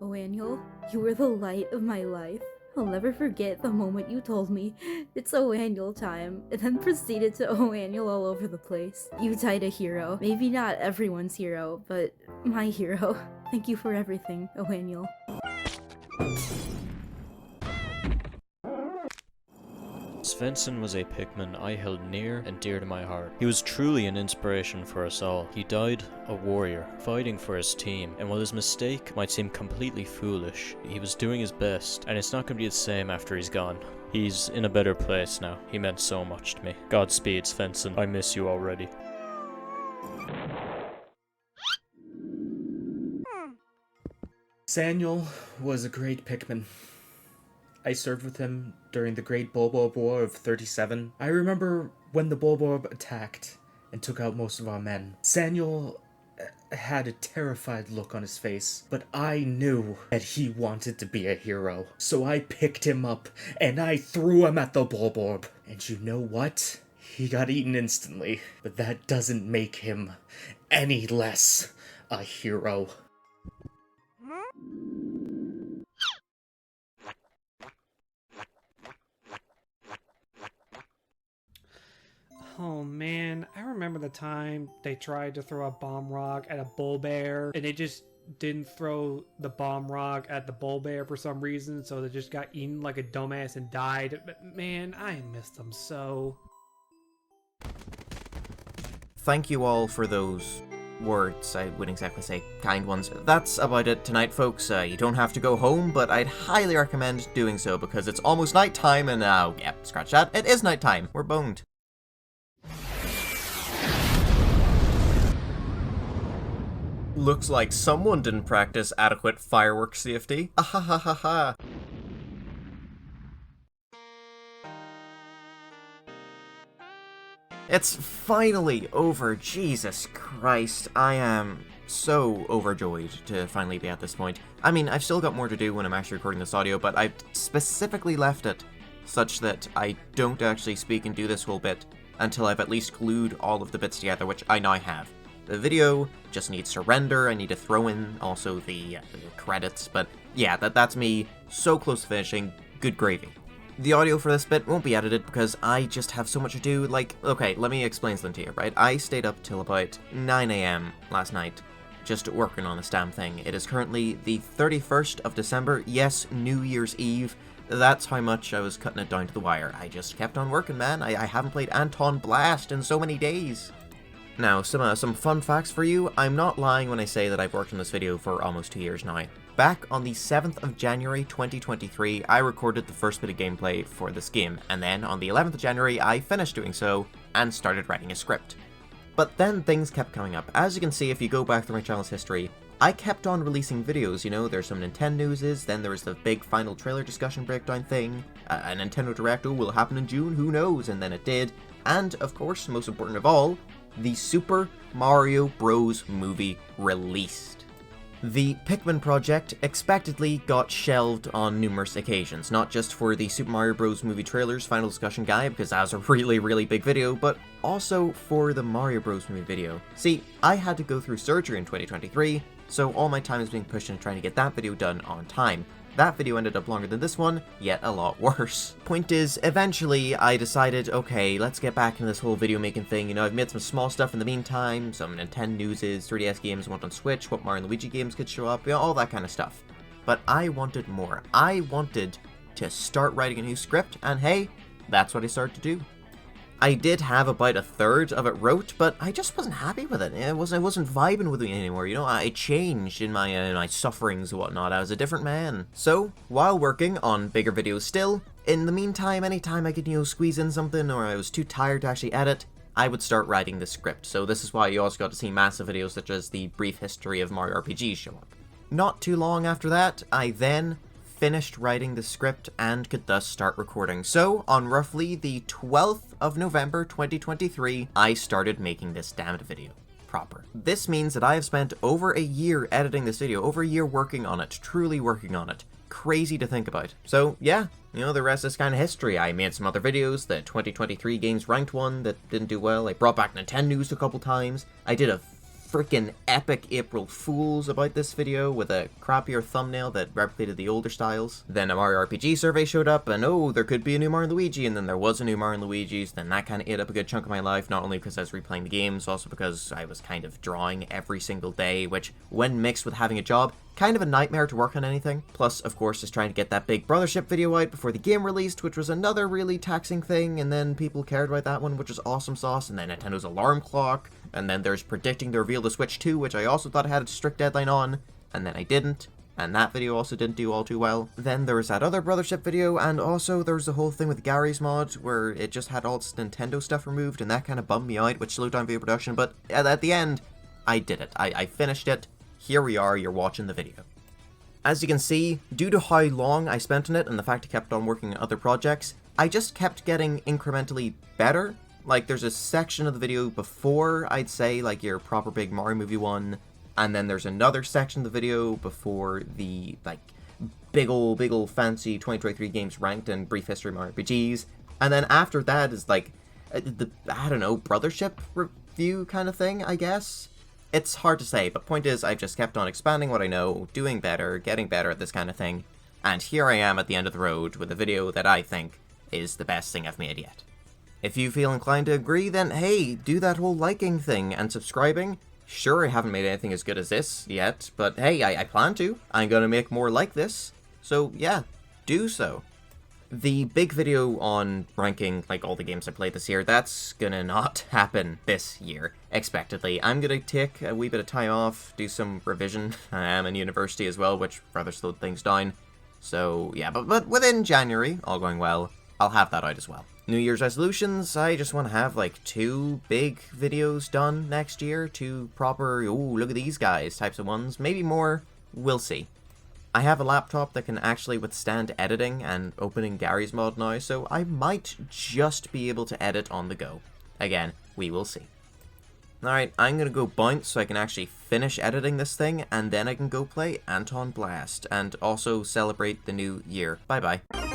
Oh, Annual, you were the light of my life. I'll never forget the moment you told me, it's Oh Annual time, and then proceeded to Oh Annual all over the place. You died a hero. Maybe not everyone's hero, but my hero. Thank you for everything, Oh Annual. Svensson was a Pikmin I held near and dear to my heart. He was truly an inspiration for us all. He died a warrior, fighting for his team, and while his mistake might seem completely foolish, he was doing his best, and it's not going to be the same after he's gone. He's in a better place now. He meant so much to me. Godspeed, Svensson. I miss you already. Samuel was a great Pikmin. I served with him during the Great Bulborb War of 37. I remember when the Bulborb attacked and took out most of our men. Samuel had a terrified look on his face, but I knew that he wanted to be a hero. So I picked him up and I threw him at the Bulborb. And you know what? He got eaten instantly, but that doesn't make him any less a hero. Oh man, I remember the time they tried to throw a bomb rock at a bull bear and they just didn't throw the bomb rock at the bull bear for some reason, so they just got eaten like a dumbass and died. But man, I missed them so. Thank you all for those words. I wouldn't exactly say kind ones. That's about it tonight, folks. You don't have to go home, but I'd highly recommend doing so because it's almost nighttime and yeah, scratch that. It is nighttime. We're boned. Looks like someone didn't practice adequate fireworks safety. Ahahaha. It's finally over. Jesus Christ. I am so overjoyed to finally be at this point. I mean, I've still got more to do when I'm actually recording this audio, but I've specifically left it such that I don't actually speak and do this whole bit until I've at least glued all of the bits together, which I now have. The video just needs to render. I need to throw in also the credits, but yeah, that's me so close to finishing. Good gravy. The audio for this bit won't be edited because I just have so much to do. Like, okay, let me explain something to you, right? I stayed up till about 9 AM last night just working on this damn thing. It is currently the 31st of December. Yes, New Year's Eve. That's how much I was cutting it down to the wire. I just kept on working, man. I haven't played Anton Blast in so many days. Now, some fun facts for you. I'm not lying when I say that I've worked on this video for almost 2 years now. Back on the 7th of January 2023, I recorded the first bit of gameplay for this game, and then on the 11th of January, I finished doing so and started writing a script. But then things kept coming up. As you can see if you go back through my channel's history, I kept on releasing videos, you know, there's some Nintendo newses, then there was the big final trailer discussion breakdown thing, a Nintendo Direct, will it happen in June, who knows, and then it did, and of course, most important of all, the Super Mario Bros. Movie released. The Pikmin project expectedly got shelved on numerous occasions, not just for the Super Mario Bros. Movie trailer's final discussion guide, because that was a really big video, but also for the Mario Bros. Movie video. See, I had to go through surgery in 2023, so all my time is being pushed into trying to get that video done on time. That video ended up longer than this one, yet a lot worse. Point is, eventually I decided, okay, let's get back into this whole video making thing. You know, I've made some small stuff in the meantime, some Nintendo newses, 3DS games went on Switch, what Mario and Luigi games could show up, you know, all that kind of stuff. But I wanted more. I wanted to start writing a new script, and hey, that's what I started to do. I did have about a third of it wrote, but I just wasn't happy with it. I wasn't vibing with it anymore, you know, I changed in my sufferings and whatnot. I was a different man. So, while working on bigger videos still, in the meantime, anytime I could, you know, squeeze in something or I was too tired to actually edit, I would start writing the script. So this is why you also got to see massive videos such as the brief history of Mario RPG show up. Not too long after that, I then finished writing the script and could thus start recording. So, on roughly the 12th of November 2023, I started making this damned video proper. This means that I have spent over a year editing this video, over a year working on it, truly working on it. Crazy to think about. So, yeah, you know, the rest is kind of history. I made some other videos, the 2023 Games Ranked one that didn't do well. I brought back Nintendo news a couple times. I did a freaking epic April Fools about this video with a crappier thumbnail that replicated the older styles. Then a Mario RPG survey showed up and oh, there could be a new Mario and Luigi, and then there was a new Mario and Luigi's. Then that kind of ate up a good chunk of my life, not only because I was replaying the games, also because I was kind of drawing every single day, which when mixed with having a job, kind of a nightmare to work on anything. Plus, of course, just trying to get that Big Brothership video out before the game released, which was another really taxing thing, and then people cared about that one, which was awesome sauce, and then Nintendo's alarm clock, and then there's predicting the reveal of Switch 2, which I also thought I had a strict deadline on, and then I didn't, and that video also didn't do all too well. Then there was that other Brothership video, and also there was the whole thing with Gary's mod, where it just had all its Nintendo stuff removed, and that kind of bummed me out, which slowed down video production, but at the end, I did it. I finished it. Here we are, you're watching the video. As you can see, due to how long I spent on it and the fact I kept on working on other projects, I just kept getting incrementally better. Like, there's a section of the video before, I'd say, like, your proper big Mario movie one, and then there's another section of the video before the, like, big ol' fancy 2023 games ranked and brief history of Mario RPGs, and then after that is, like, the, I don't know, Brothership review kind of thing, I guess? It's hard to say, but point is, I've just kept on expanding what I know, doing better, getting better at this kind of thing, and here I am at the end of the road with a video that I think is the best thing I've made yet. If you feel inclined to agree, then hey, do that whole liking thing and subscribing. Sure, I haven't made anything as good as this yet, but hey, I plan to. I'm gonna make more like this. So yeah, do so. The big video on ranking, like, all the games I played this year, that's gonna not happen this year, expectedly. I'm gonna take a wee bit of time off, do some revision. I am in university as well, which rather slowed things down. So, yeah, but within January, all going well, I'll have that out as well. New Year's resolutions, I just want to have, like, 2 big videos done next year. 2 proper, ooh, look at these guys types of ones. Maybe more, we'll see. I have a laptop that can actually withstand editing and opening Gary's mod now, so I might just be able to edit on the go. Again, we will see. Alright, I'm gonna go bounce so I can actually finish editing this thing, and then I can go play Anton Blast, and also celebrate the new year. Bye bye.